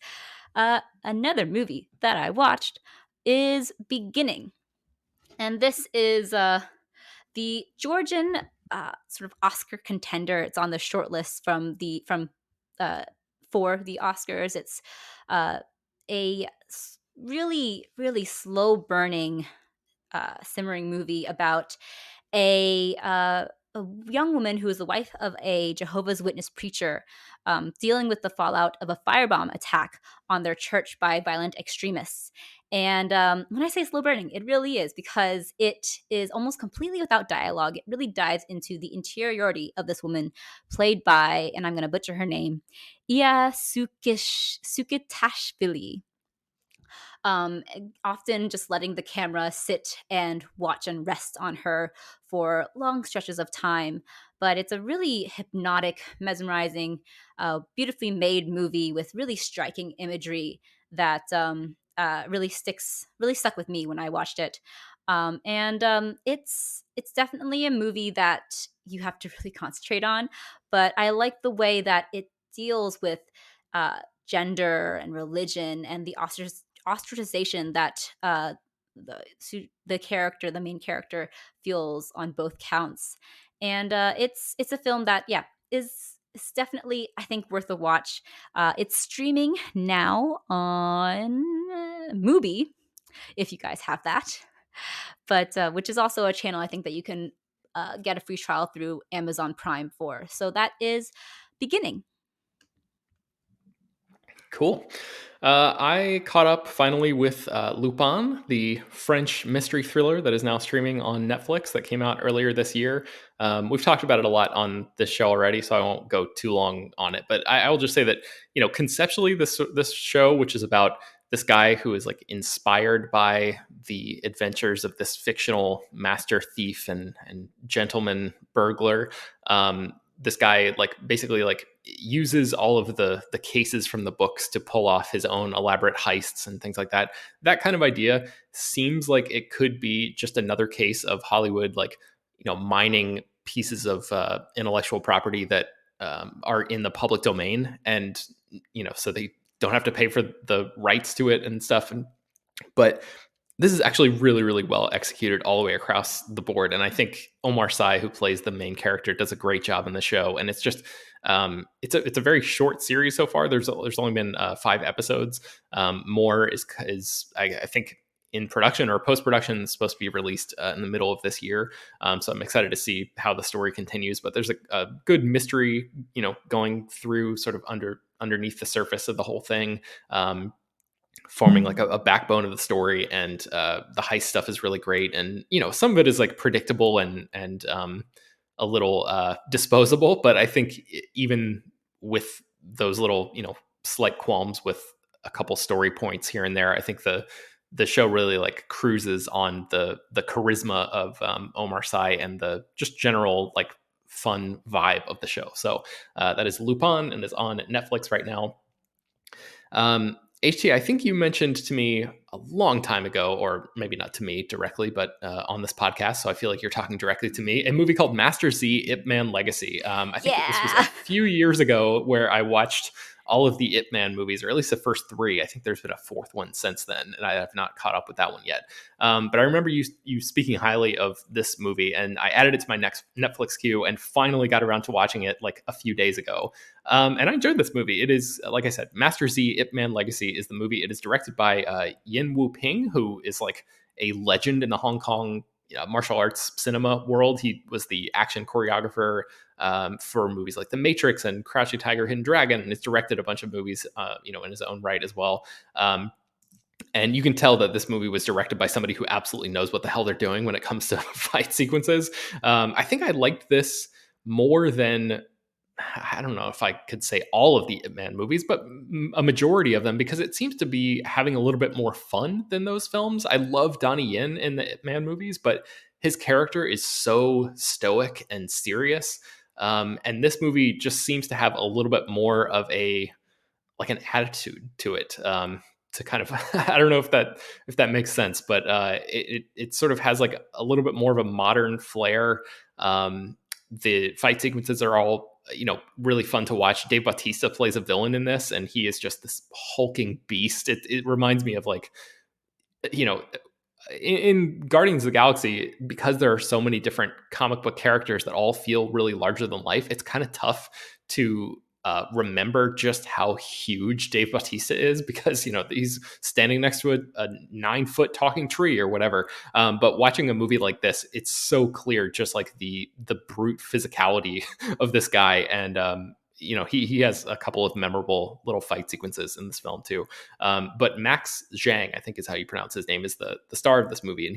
Speaker 3: Another movie that I watched is Beginning. And this is the Georgian sort of Oscar contender. It's on the short list for the Oscars. It's a really, really slow burning, simmering movie about a young woman who is the wife of a Jehovah's Witness preacher, dealing with the fallout of a firebomb attack on their church by violent extremists. And when I say slow burning, it really is, because it is almost completely without dialogue. It really dives into the interiority of this woman, played by, and I'm going to butcher her name, Iya Sukitashvili. Often just letting the camera sit and watch and rest on her for long stretches of time. But it's a really hypnotic, mesmerizing, beautifully made movie with really striking imagery that really stuck with me when I watched it. It's definitely a movie that you have to really concentrate on. But I like the way that it deals with gender and religion and the ostracization that the main character, feels on both counts. And it's a film that is definitely, I think, worth a watch. It's streaming now on Mubi, if you guys have that, but which is also a channel I think that you can get a free trial through Amazon Prime for. So that is Beginning.
Speaker 1: Cool. I caught up finally with Lupin, the French mystery thriller that is now streaming on Netflix, that came out earlier this year. We've talked about it a lot on this show already, so I won't go too long on it. But I will just say that, conceptually, this show, which is about this guy who is like inspired by the adventures of this fictional master thief and gentleman burglar. This guy basically uses all of the cases from the books to pull off his own elaborate heists and things like that. That kind of idea seems like it could be just another case of Hollywood, mining pieces of intellectual property that are in the public domain, and so they don't have to pay for the rights to it and stuff. But this is actually really, really well executed all the way across the board. And I think Omar Sy, who plays the main character, does a great job in the show. And it's just, it's a very short series so far. There's only been 5 episodes. More is I think in production or post-production, supposed to be released in the middle of this year. So I'm excited to see how the story continues. But there's a good mystery, going through sort of underneath the surface of the whole thing. Forming like a backbone of the story, and the heist stuff is really great. And some of it is like predictable and a little disposable, but I think even with those little slight qualms with a couple story points here and there, I think the show really cruises on the charisma of Omar Sy and the just general fun vibe of the show. So that is Lupin, and is on Netflix right now. HT, I think you mentioned to me a long time ago, or maybe not to me directly, but on this podcast, so I feel like you're talking directly to me, a movie called Master Z, Ip Man Legacy. I think this was a few years ago, where I watched all of the Ip Man movies, or at least the first three. I think there's been a fourth one since then, and I have not caught up with that one yet. But I remember you speaking highly of this movie, and I added it to my next Netflix queue and finally got around to watching it like a few days ago. And I enjoyed this movie. It is, like I said, Master Z, Ip Man Legacy is the movie. It is directed by Yin Wu Ping, who is like a legend in the Hong Kong martial arts cinema world. He was the action choreographer for movies like The Matrix and Crouching Tiger, Hidden Dragon, and has directed a bunch of movies, in his own right as well. And you can tell that this movie was directed by somebody who absolutely knows what the hell they're doing when it comes to fight sequences. I think I liked this more than, I don't know if I could say all of the Ip Man movies, but a majority of them, because it seems to be having a little bit more fun than those films. I love Donnie Yen in the Ip Man movies, but his character is so stoic and serious. And this movie just seems to have a little bit more of an attitude to it. To kind of, I don't know if that makes sense, but it sort of has like a little bit more of a modern flair. The fight sequences are all, really fun to watch. Dave Bautista plays a villain in this, and he is just this hulking beast. It reminds me of like, in Guardians of the Galaxy, because there are so many different comic book characters that all feel really larger than life, it's kind of tough to remember just how huge Dave Bautista is, because he's standing next to a 9-foot talking tree or whatever. But watching a movie like this, it's so clear, just like the brute physicality of this guy. And he has a couple of memorable little fight sequences in this film too. But Max Zhang, I think is how you pronounce his name, is the star of this movie, and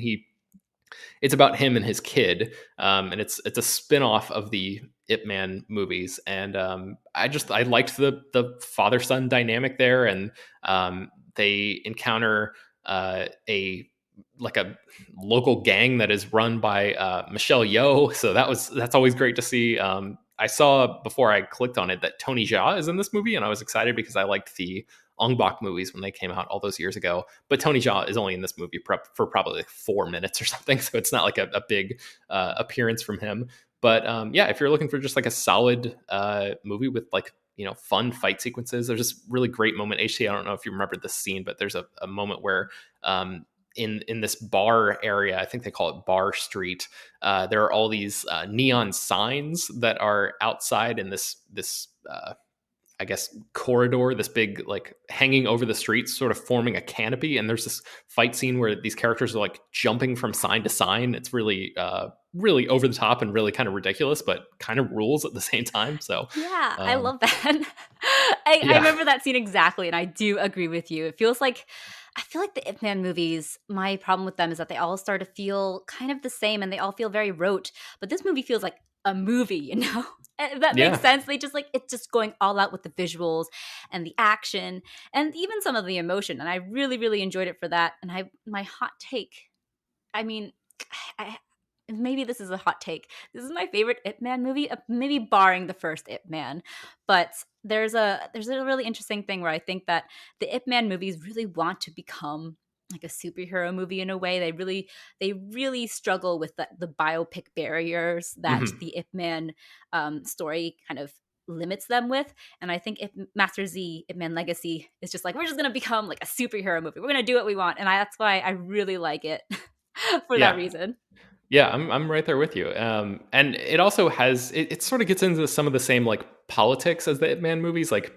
Speaker 1: it's about him and his kid, and it's a spin-off of the Ip Man movies, and I liked the father-son dynamic there, and they encounter a local gang that is run by Michelle Yeoh, so that's always great to see. I saw before I clicked on it that Tony Jaa is in this movie, and I was excited because I liked the Ong Bak movies when they came out all those years ago. But Tony Jaa is only in this movie for probably like 4 minutes or something, so it's not like a big appearance from him. But if you're looking for just like a solid movie with like fun fight sequences, there's this really great moment. HT, I don't know if you remember this scene, but there's a moment where in this bar area, I think they call it Bar Street, there are all these neon signs that are outside in this I guess corridor, this big like hanging over the streets, sort of forming a canopy. And there's this fight scene where these characters are like jumping from sign to sign. It's really really over the top and really kind of ridiculous, but kind of rules at the same time. So
Speaker 3: yeah, I love that. I remember that scene exactly, and I do agree with you. I feel like the Ip Man movies, my problem with them is that they all start to feel kind of the same, and they all feel very rote. But this movie feels like a movie, If that makes sense. They just it's just going all out with the visuals and the action and even some of the emotion. And I really, really enjoyed it for that. And my hot take, maybe this is a hot take. This is my favorite Ip Man movie, maybe barring the first Ip Man. But there's a really interesting thing where I think that the Ip Man movies really want to become like a superhero movie in a way. They really struggle with the biopic barriers that the Ip Man story kind of limits them with. And I think if Master Z, Ip Man Legacy is just like, we're just going to become like a superhero movie. We're going to do what we want. And that's why I really like it for that reason.
Speaker 1: Yeah, I'm right there with you. And it also has, it sort of gets into some of the same like politics as the Ip Man movies. Like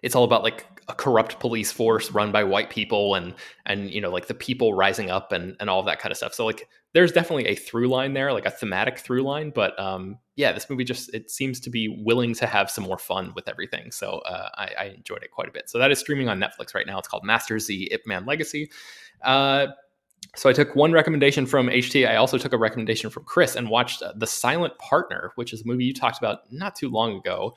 Speaker 1: it's all about like a corrupt police force run by white people and like the people rising up and all of that kind of stuff. So like there's definitely a through line there, like a thematic through line. But this movie it seems to be willing to have some more fun with everything. So I enjoyed it quite a bit. So that is streaming on Netflix right now. It's called Master Z, Ip Man Legacy. So I took one recommendation from HT. I also took a recommendation from Chris and watched The Silent Partner, which is a movie you talked about not too long ago,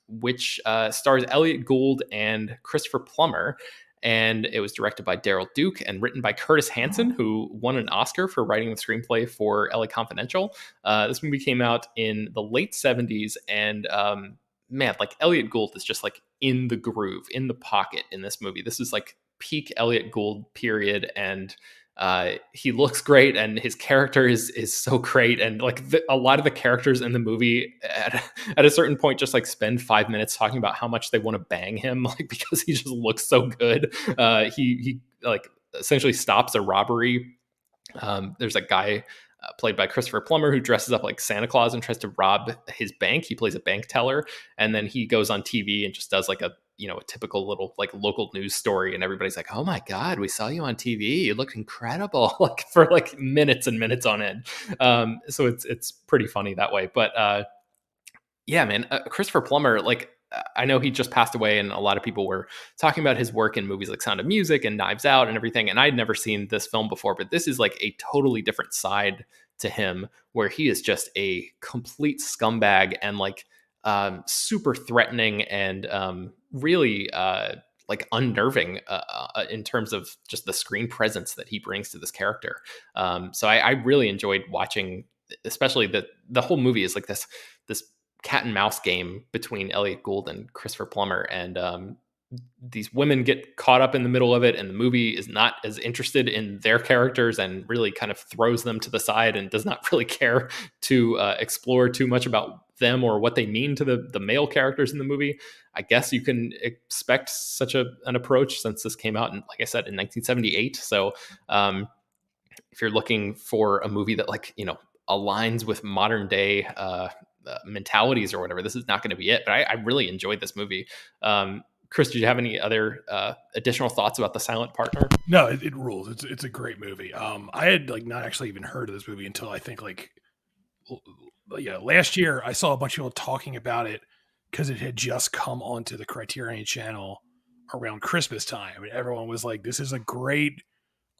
Speaker 1: which stars Elliot Gould and Christopher Plummer. And it was directed by Daryl Duke and written by Curtis Hanson, who won an Oscar for writing the screenplay for LA Confidential. This movie came out in the late 70s. And like Elliot Gould is just like in the groove, in the pocket in this movie. This is like peak Elliot Gould period, and he looks great, and his character is so great, and like a lot of the characters in the movie at a certain point just like spend 5 minutes talking about how much they want to bang him, like because he just looks so good. He like essentially stops a robbery. There's a guy played by Christopher Plummer who dresses up like Santa Claus and tries to rob his bank. He plays a bank teller, and then he goes on TV and just does like a typical little like local news story, and everybody's like, "Oh my God, we saw you on TV. You looked incredible!" like for like minutes and minutes on end. So it's pretty funny that way. But yeah, man, Christopher Plummer, like I know he just passed away, and a lot of people were talking about his work in movies like Sound of Music and Knives Out and everything. And I'd never seen this film before, but this is like a totally different side to him, where he is just a complete scumbag and like super threatening and really like unnerving in terms of just the screen presence that he brings to this character. So I really enjoyed watching, especially the whole movie is like this cat and mouse game between Elliot Gould and Christopher Plummer, and these women get caught up in the middle of it, and the movie is not as interested in their characters and really kind of throws them to the side and does not really care to explore too much about them or what they mean to the male characters in the movie. I guess you can expect such an approach since this came out in, like I said, in 1978. So if you're looking for a movie that like aligns with modern day mentalities or whatever, this is not going to be it. But I really enjoyed this movie. Chris, did you have any other additional thoughts about The Silent Partner?
Speaker 4: No, it rules. It's a great movie. I had like not actually even heard of this movie until I think like last year. I saw a bunch of people talking about it because it had just come onto the Criterion Channel around Christmas time, and everyone was like, "This is a great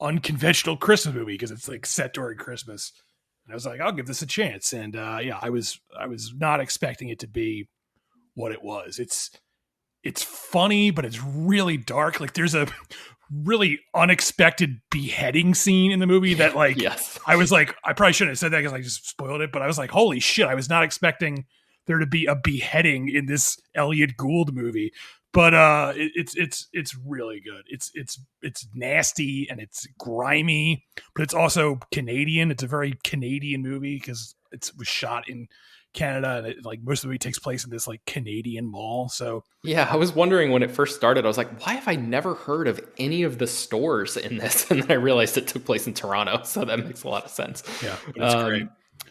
Speaker 4: unconventional Christmas movie because it's like set during Christmas." And I was like, I'll give this a chance. And I was not expecting it to be what it was. It's funny, but it's really dark. Like there's a really unexpected beheading scene in the movie that like,
Speaker 1: yes.
Speaker 4: I was like, I probably shouldn't have said that because I just spoiled it, but I was like, holy shit, I was not expecting there to be a beheading in this Elliot Gould movie. But it's really good. It's nasty and it's grimy, but it's also Canadian. It's a very Canadian movie because it was shot in Canada, and like most of the movie takes place in this like Canadian mall. So
Speaker 1: yeah, I was wondering when it first started, I was like, why have I never heard of any of the stores in this? And then I realized it took place in Toronto, so that makes a lot of sense.
Speaker 4: Yeah, but it's great.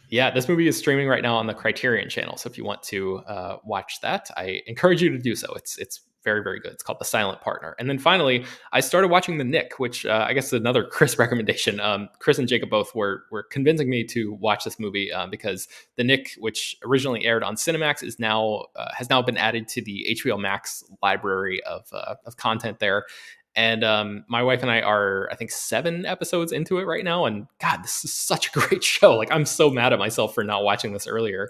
Speaker 1: Yeah, this movie is streaming right now on the Criterion Channel. So if you want to watch that, I encourage you to do so. It's very, very good. It's called The Silent Partner. And then finally, I started watching The Knick, which I guess is another Chris recommendation. Chris and Jacob both were convincing me to watch this movie because The Knick, which originally aired on Cinemax, is now has now been added to the HBO Max library of content there. And my wife and I are, I think, 7 episodes into it right now. And God, this is such a great show. Like, I'm so mad at myself for not watching this earlier.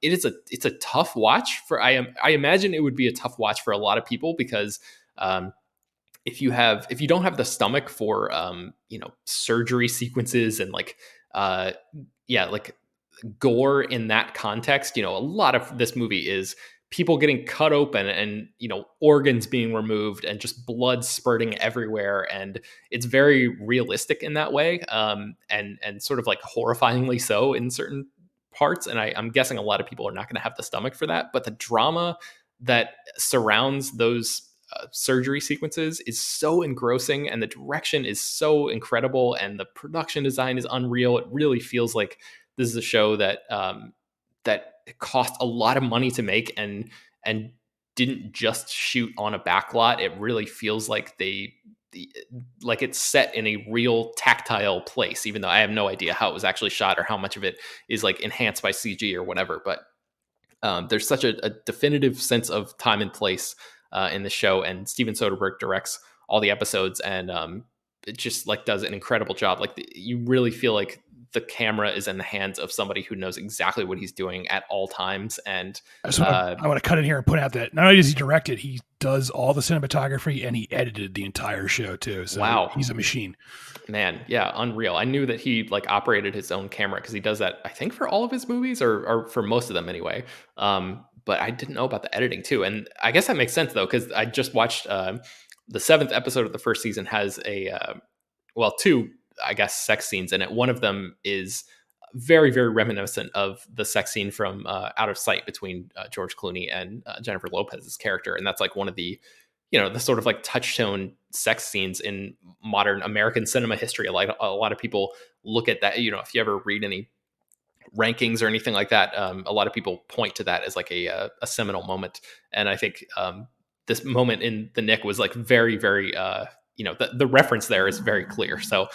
Speaker 1: It's a tough watch for, I imagine it would be a tough watch for a lot of people because if you don't have the stomach for, surgery sequences and like gore in that context, a lot of this movie is people getting cut open and organs being removed and just blood spurting everywhere, and it's very realistic in that way, and sort of like horrifyingly so in certain parts. And I'm guessing a lot of people are not going to have the stomach for that, but the drama that surrounds those surgery sequences is so engrossing, and the direction is so incredible, and the production design is unreal. It really feels like this is a show that it cost a lot of money to make and didn't just shoot on a backlot. It really feels like like it's set in a real tactile place, even though I have no idea how it was actually shot or how much of it is like enhanced by CG or whatever. But there's such a definitive sense of time and place in the show, and Steven Soderbergh directs all the episodes, and it just like does an incredible job. Like you really feel like the camera is in the hands of somebody who knows exactly what he's doing at all times. And
Speaker 4: I want to cut in here and point out that not only does he direct it, he does all the cinematography and he edited the entire show too. So
Speaker 1: wow,
Speaker 4: he's a machine,
Speaker 1: man. Yeah. Unreal. I knew that he like operated his own camera because he does that, I think, for all of his movies or for most of them anyway. But I didn't know about the editing too. And I guess that makes sense though, because I just watched the 7th episode of the first season has 2 I guess, sex scenes in it. One of them is very, very reminiscent of the sex scene from Out of Sight between George Clooney and Jennifer Lopez's character. And that's like one of the, the sort of like touchstone sex scenes in modern American cinema history. Like a lot of people look at that, if you ever read any rankings or anything like that, a lot of people point to that as like a seminal moment. And I think this moment in the Knick was like very, very, the reference there is very clear. So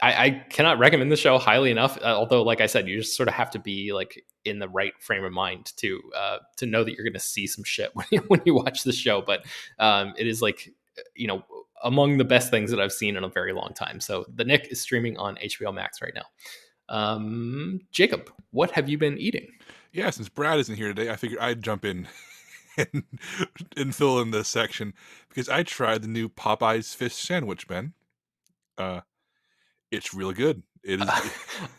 Speaker 1: I cannot recommend the show highly enough. Although, like I said, you just sort of have to be like in the right frame of mind to know that you're going to see some shit when you watch the show. But it is like, among the best things that I've seen in a very long time. So the Knick is streaming on HBO Max right now. Jacob, what have you been eating?
Speaker 2: Yeah, since Brad isn't here today, I figured I'd jump in and fill in this section because I tried the new Popeyes fish sandwich, Ben. It's really good. It is.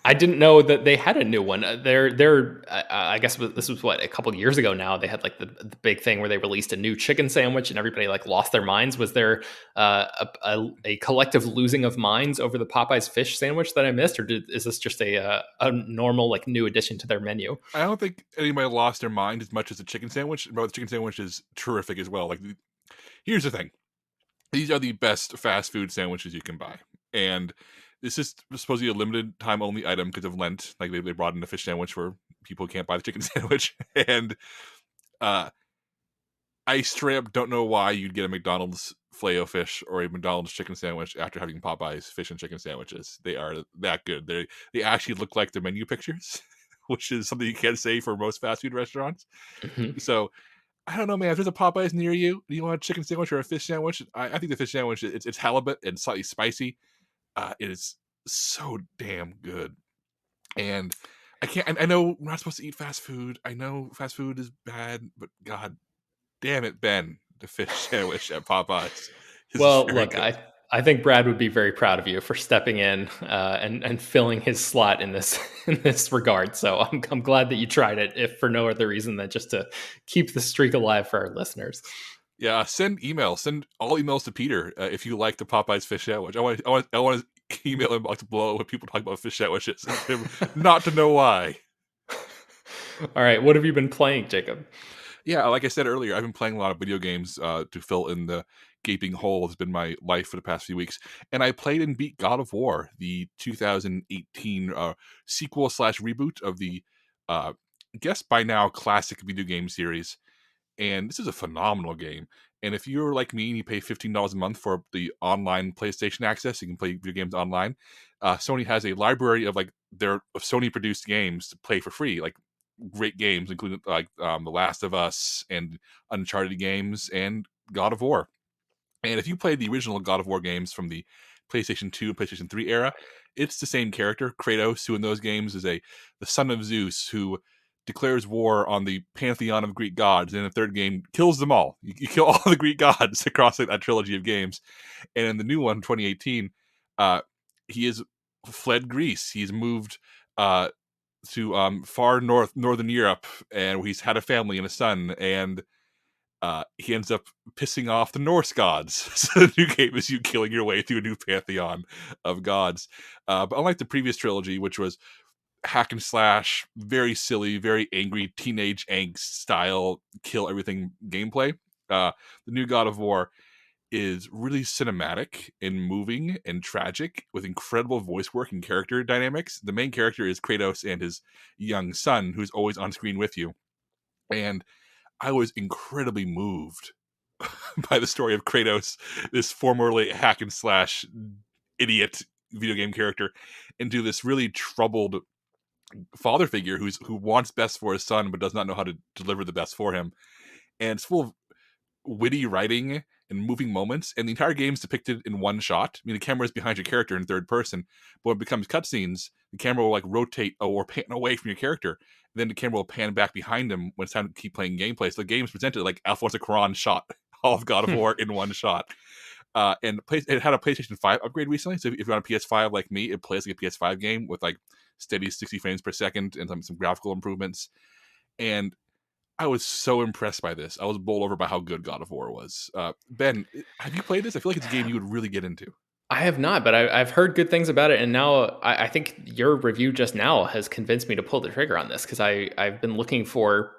Speaker 1: I didn't know that they had a new one. They're I guess this was a couple of years ago now. They had like the big thing where they released a new chicken sandwich and everybody like lost their minds. Was there a collective losing of minds over the Popeyes fish sandwich that I missed, or is this just a normal like new addition to their menu?
Speaker 2: I don't think anybody lost their mind as much as the chicken sandwich, but the chicken sandwich is terrific as well. Like, here's the thing: these are the best fast food sandwiches you can buy, and this is supposed to be a limited time only item because of Lent. Like they brought in a fish sandwich for people who can't buy the chicken sandwich. And I straight up don't know why you'd get a McDonald's Filet-O-Fish or a McDonald's chicken sandwich after having Popeyes fish and chicken sandwiches. They are that good. They actually look like the menu pictures, which is something you can't say for most fast food restaurants.
Speaker 1: Mm-hmm.
Speaker 2: So I don't know, man. If there's a Popeyes near you, do you want a chicken sandwich or a fish sandwich? I think the fish sandwich, it's halibut and slightly spicy. It is so damn good. And I know we're not supposed to eat fast food. I know fast food is bad, but God damn it, Ben, the fish sandwich at Popeyes.
Speaker 1: Well, look, I think Brad would be very proud of you for stepping in and filling his slot in this regard. So I'm glad that you tried it, if for no other reason than just to keep the streak alive for our listeners.
Speaker 2: Yeah, send all emails to Peter if you like the Popeyes fish sandwich. I want to email him to blow when people talk about fish sandwiches, not to know why.
Speaker 1: All right, what have you been playing, Jacob?
Speaker 2: Yeah, like I said earlier, I've been playing a lot of video games to fill in the gaping hole that's been my life for the past few weeks. And I played and beat God of War, the 2018 sequel / reboot of the, I guess by now, classic video game series. And this is a phenomenal game. And if you're like me and you pay $15 a month for the online PlayStation access, you can play video games online. Sony has a library of like their Sony produced games to play for free, like great games, including like The Last of Us and Uncharted games and God of War. And if you play the original God of War games from the PlayStation 2 and PlayStation 3 era, it's the same character, Kratos, who in those games is the son of Zeus, who declares war on the pantheon of Greek gods, and in the third game kills them all. You kill all the Greek gods across that trilogy of games. And in the new one, 2018, he has fled Greece. He's moved to far northern Europe, and he's had a family and a son, and he ends up pissing off the Norse gods. So the new game is you killing your way through a new pantheon of gods. But unlike the previous trilogy, which was hack and slash, very silly, very angry, teenage angst style, kill everything gameplay, the new God of War is really cinematic and moving and tragic with incredible voice work and character dynamics. The main character is Kratos and his young son, who's always on screen with you. And I was incredibly moved by the story of Kratos, this formerly hack and slash idiot video game character, into this really troubled father figure who wants best for his son but does not know how to deliver the best for him. And it's full of witty writing and moving moments, and the entire game is depicted in one shot. I mean, the camera is behind your character in third person, but when it becomes cutscenes, the camera will like rotate or pan away from your character, and then the camera will pan back behind him when it's time to keep playing gameplay. So the game is presented like Alfonso Cuarón shot all of God of War in one shot. And it had a PlayStation 5 upgrade recently, so if you're on a PS5 like me, it plays like a PS5 game with like steady 60 frames per second and some graphical improvements. And I was so impressed by this. I was bowled over by how good God of War was. Ben, have you played this? I feel like it's a game you would really get into.
Speaker 1: I have not, but I've heard good things about it, and now I think your review just now has convinced me to pull the trigger on this because I've been looking for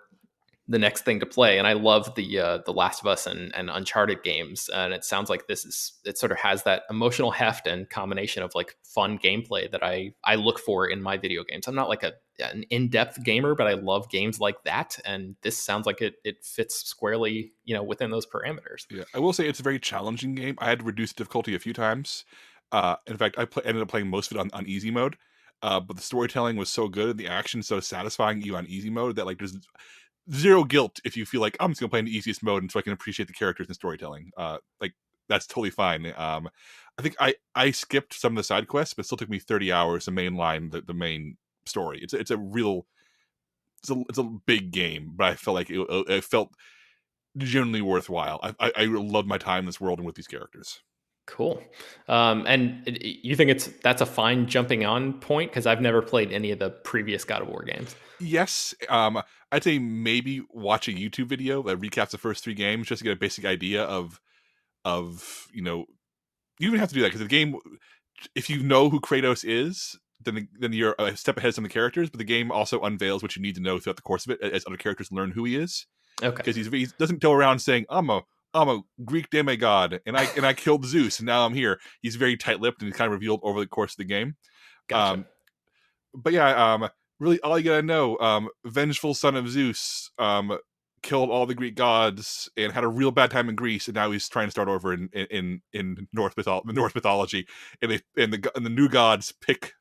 Speaker 1: the next thing to play, and I love the Last of Us and Uncharted games, and it sounds like it sort of has that emotional heft and combination of like fun gameplay that I look for in my video games. I'm not like an in-depth gamer, but I love games like that, and this sounds like it fits squarely, within those parameters.
Speaker 2: Yeah, I will say it's a very challenging game. I had to reduce difficulty a few times. In fact, ended up playing most of it on easy mode. But the storytelling was so good and the action so satisfying you on easy mode that like there's zero guilt if you feel like I'm just gonna play in the easiest mode and so I can appreciate the characters and storytelling. Like that's totally fine. I think I skipped some of the side quests, but it still took me 30 hours to mainline the main story. It's a real it's a big game, but I felt like it felt genuinely worthwhile. I love my time in this world and with these characters.
Speaker 1: Cool. And you think that's a fine jumping on point? Because I've never played any of the previous God of War games.
Speaker 2: Yes, I'd say maybe watch a YouTube video that recaps the first 3 games just to get a basic idea of you even have to do that because the game, if you know who Kratos is, then you're a step ahead of some of the characters. But the game also unveils what you need to know throughout the course of it as other characters learn who he is.
Speaker 1: Okay.
Speaker 2: Because he doesn't go around saying I'm a Greek demigod and I killed Zeus and now I'm here. He's very tight-lipped and he's kind of revealed over the course of the game.
Speaker 1: Gotcha.
Speaker 2: But yeah, really all you gotta know, vengeful son of Zeus, killed all the Greek gods and had a real bad time in Greece, and now he's trying to start over in Norse mythology, and the new gods pick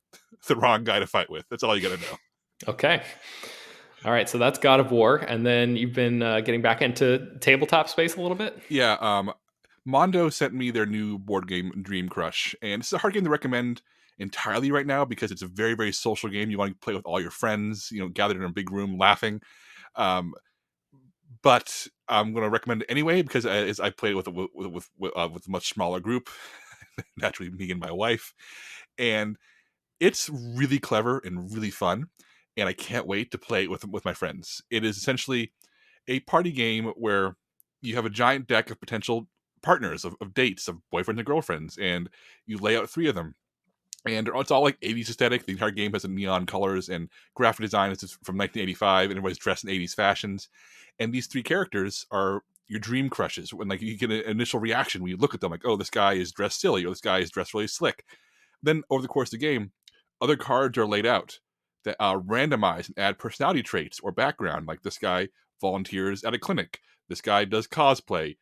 Speaker 2: the wrong guy to fight with. That's all you gotta know.
Speaker 1: Okay. All right, so that's God of War, and then you've been getting back into tabletop space a little bit?
Speaker 2: Yeah, Mondo sent me their new board game, Dream Crush, and it's a hard game to recommend entirely right now because it's a very, very social game. You want to play with all your friends, gathered in a big room laughing. But I'm going to recommend it anyway because I played with a much smaller group, naturally me and my wife, and it's really clever and really fun, and I can't wait to play it with my friends. It is essentially a party game where you have a giant deck of potential partners, of dates, of boyfriends and girlfriends, and you lay out 3 of them. And it's all like 80s aesthetic. The entire game has neon colors and graphic design is from 1985, and everybody's dressed in 80s fashions. And these 3 characters are your dream crushes. When like you get an initial reaction when you look at them, like, oh, this guy is dressed silly, or this guy is dressed really slick. Then over the course of the game, other cards are laid out that randomize and add personality traits or background. Like this guy volunteers at a clinic. This guy does cosplay.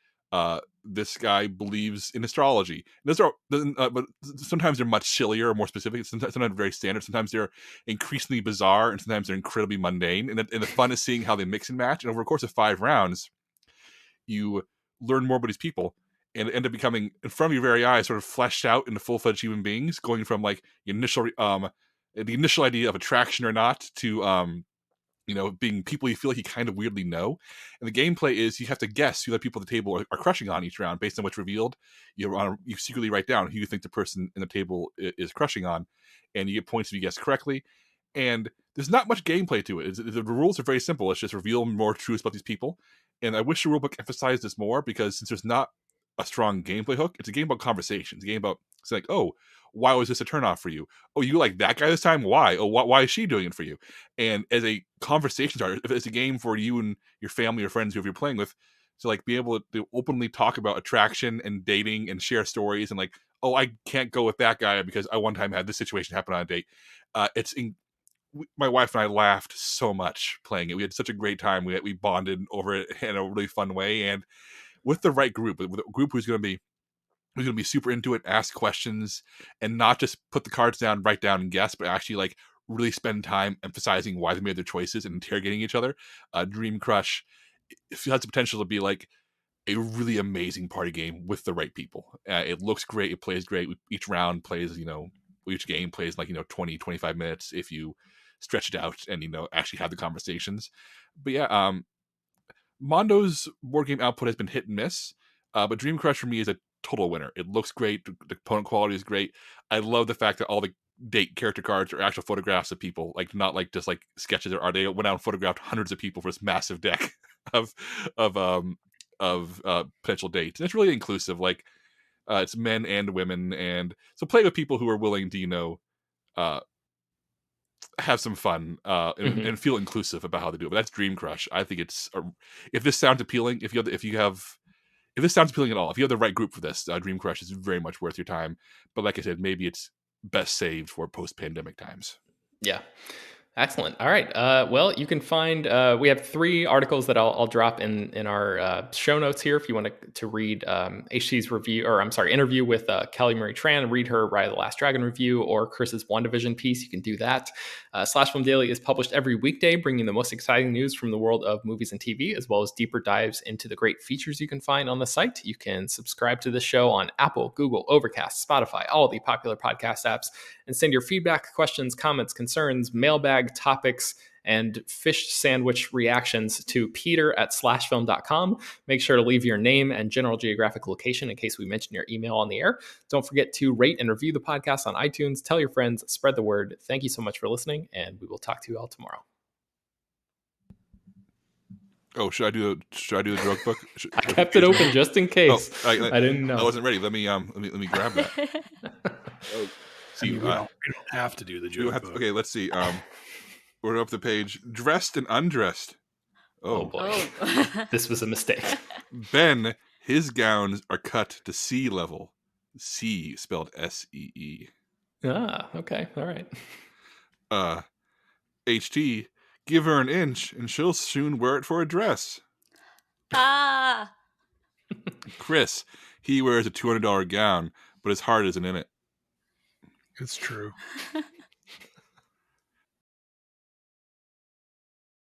Speaker 2: This guy believes in astrology. Those are, but sometimes they're much sillier or more specific. Sometimes very standard. Sometimes they're increasingly bizarre, and sometimes they're incredibly mundane. And the fun is seeing how they mix and match. And over the course of 5 rounds, you learn more about these people and end up becoming, in front of your very eyes, sort of fleshed out into full-fledged human beings, going from like the initial idea of attraction or not to being people you feel like you kind of weirdly know. And the gameplay is you have to guess who the people at the table are crushing on each round based on what's revealed. You secretly write down who you think the person in the table is crushing on, and you get points if you guess correctly. And there's not much gameplay to it. The rules are very simple. It's just reveal more truths about these people. And I wish the rulebook emphasized this more because since there's not a strong gameplay hook, it's a game about conversations. A game about saying, like, oh, why was this a turnoff for you? Oh, you like that guy this time? Why? Oh, why is she doing it for you? And as a conversation starter, if it's a game for you and your family or friends who you're playing with, to like be able to openly talk about attraction and dating and share stories and like, oh, I can't go with that guy because I one time had this situation happen on a date. My wife and I laughed so much playing it. We had such a great time. We bonded over it in a really fun way. And with the right group, with a group who's going to be super into it, ask questions, and not just put the cards down, write down, and guess, but actually like really spend time emphasizing why they made their choices and interrogating each other. Dream Crush has the potential to be like a really amazing party game with the right people. It looks great. It plays great. Each round plays, each game plays like, 20, 25 minutes if you stretch it out and, actually have the conversations. But yeah, Mondo's board game output has been hit and miss, but Dream Crush for me is a total winner. It looks great. The component quality is great. I love the fact that all the date character cards are actual photographs of people, like not like just like sketches. They went out and photographed hundreds of people for this massive deck of potential dates. And it's really inclusive. Like It's men and women, and so play with people who are willing to, have some fun and feel inclusive about how they do it. But that's Dream Crush. I think if this sounds appealing, if this sounds appealing at all, if you have the right group for this, Dream Crush is very much worth your time. But like I said, maybe it's best saved for post-pandemic times.
Speaker 1: Yeah. Excellent. All right. Well, you can find, we have 3 articles that I'll drop in our show notes here if you want to read HT's interview with Kelly Marie Tran, read her Raya the Last Dragon review, or Chris's WandaVision piece. You can do that. Slash Film Daily is published every weekday, bringing the most exciting news from the world of movies and TV, as well as deeper dives into the great features you can find on the site. You can subscribe to the show on Apple, Google, Overcast, Spotify, all the popular podcast apps, and send your feedback, questions, comments, concerns, mailbag topics, and fish sandwich reactions to peter@slashfilm.com. Make sure to leave your name and general geographic location in case we mention your email on the air. Don't forget to rate and review the podcast on iTunes. Tell your friends, spread the word. Thank you so much for listening, and we will talk to you all tomorrow.
Speaker 2: Oh, should I do the joke book?
Speaker 1: I kept it open just in case. I didn't know.
Speaker 2: I wasn't ready. Let me grab that.
Speaker 4: We don't have to do the joke book.
Speaker 2: Okay, let's see. We're up the page. Dressed and undressed.
Speaker 1: Oh boy. This was a mistake.
Speaker 2: Ben, his gowns are cut to sea level. C spelled S-E-E.
Speaker 1: Ah, okay. All right.
Speaker 2: HT, give her an inch and she'll soon wear it for a dress.
Speaker 3: Ah.
Speaker 2: Chris, he wears a $200 gown, but his heart isn't in it.
Speaker 4: It's true.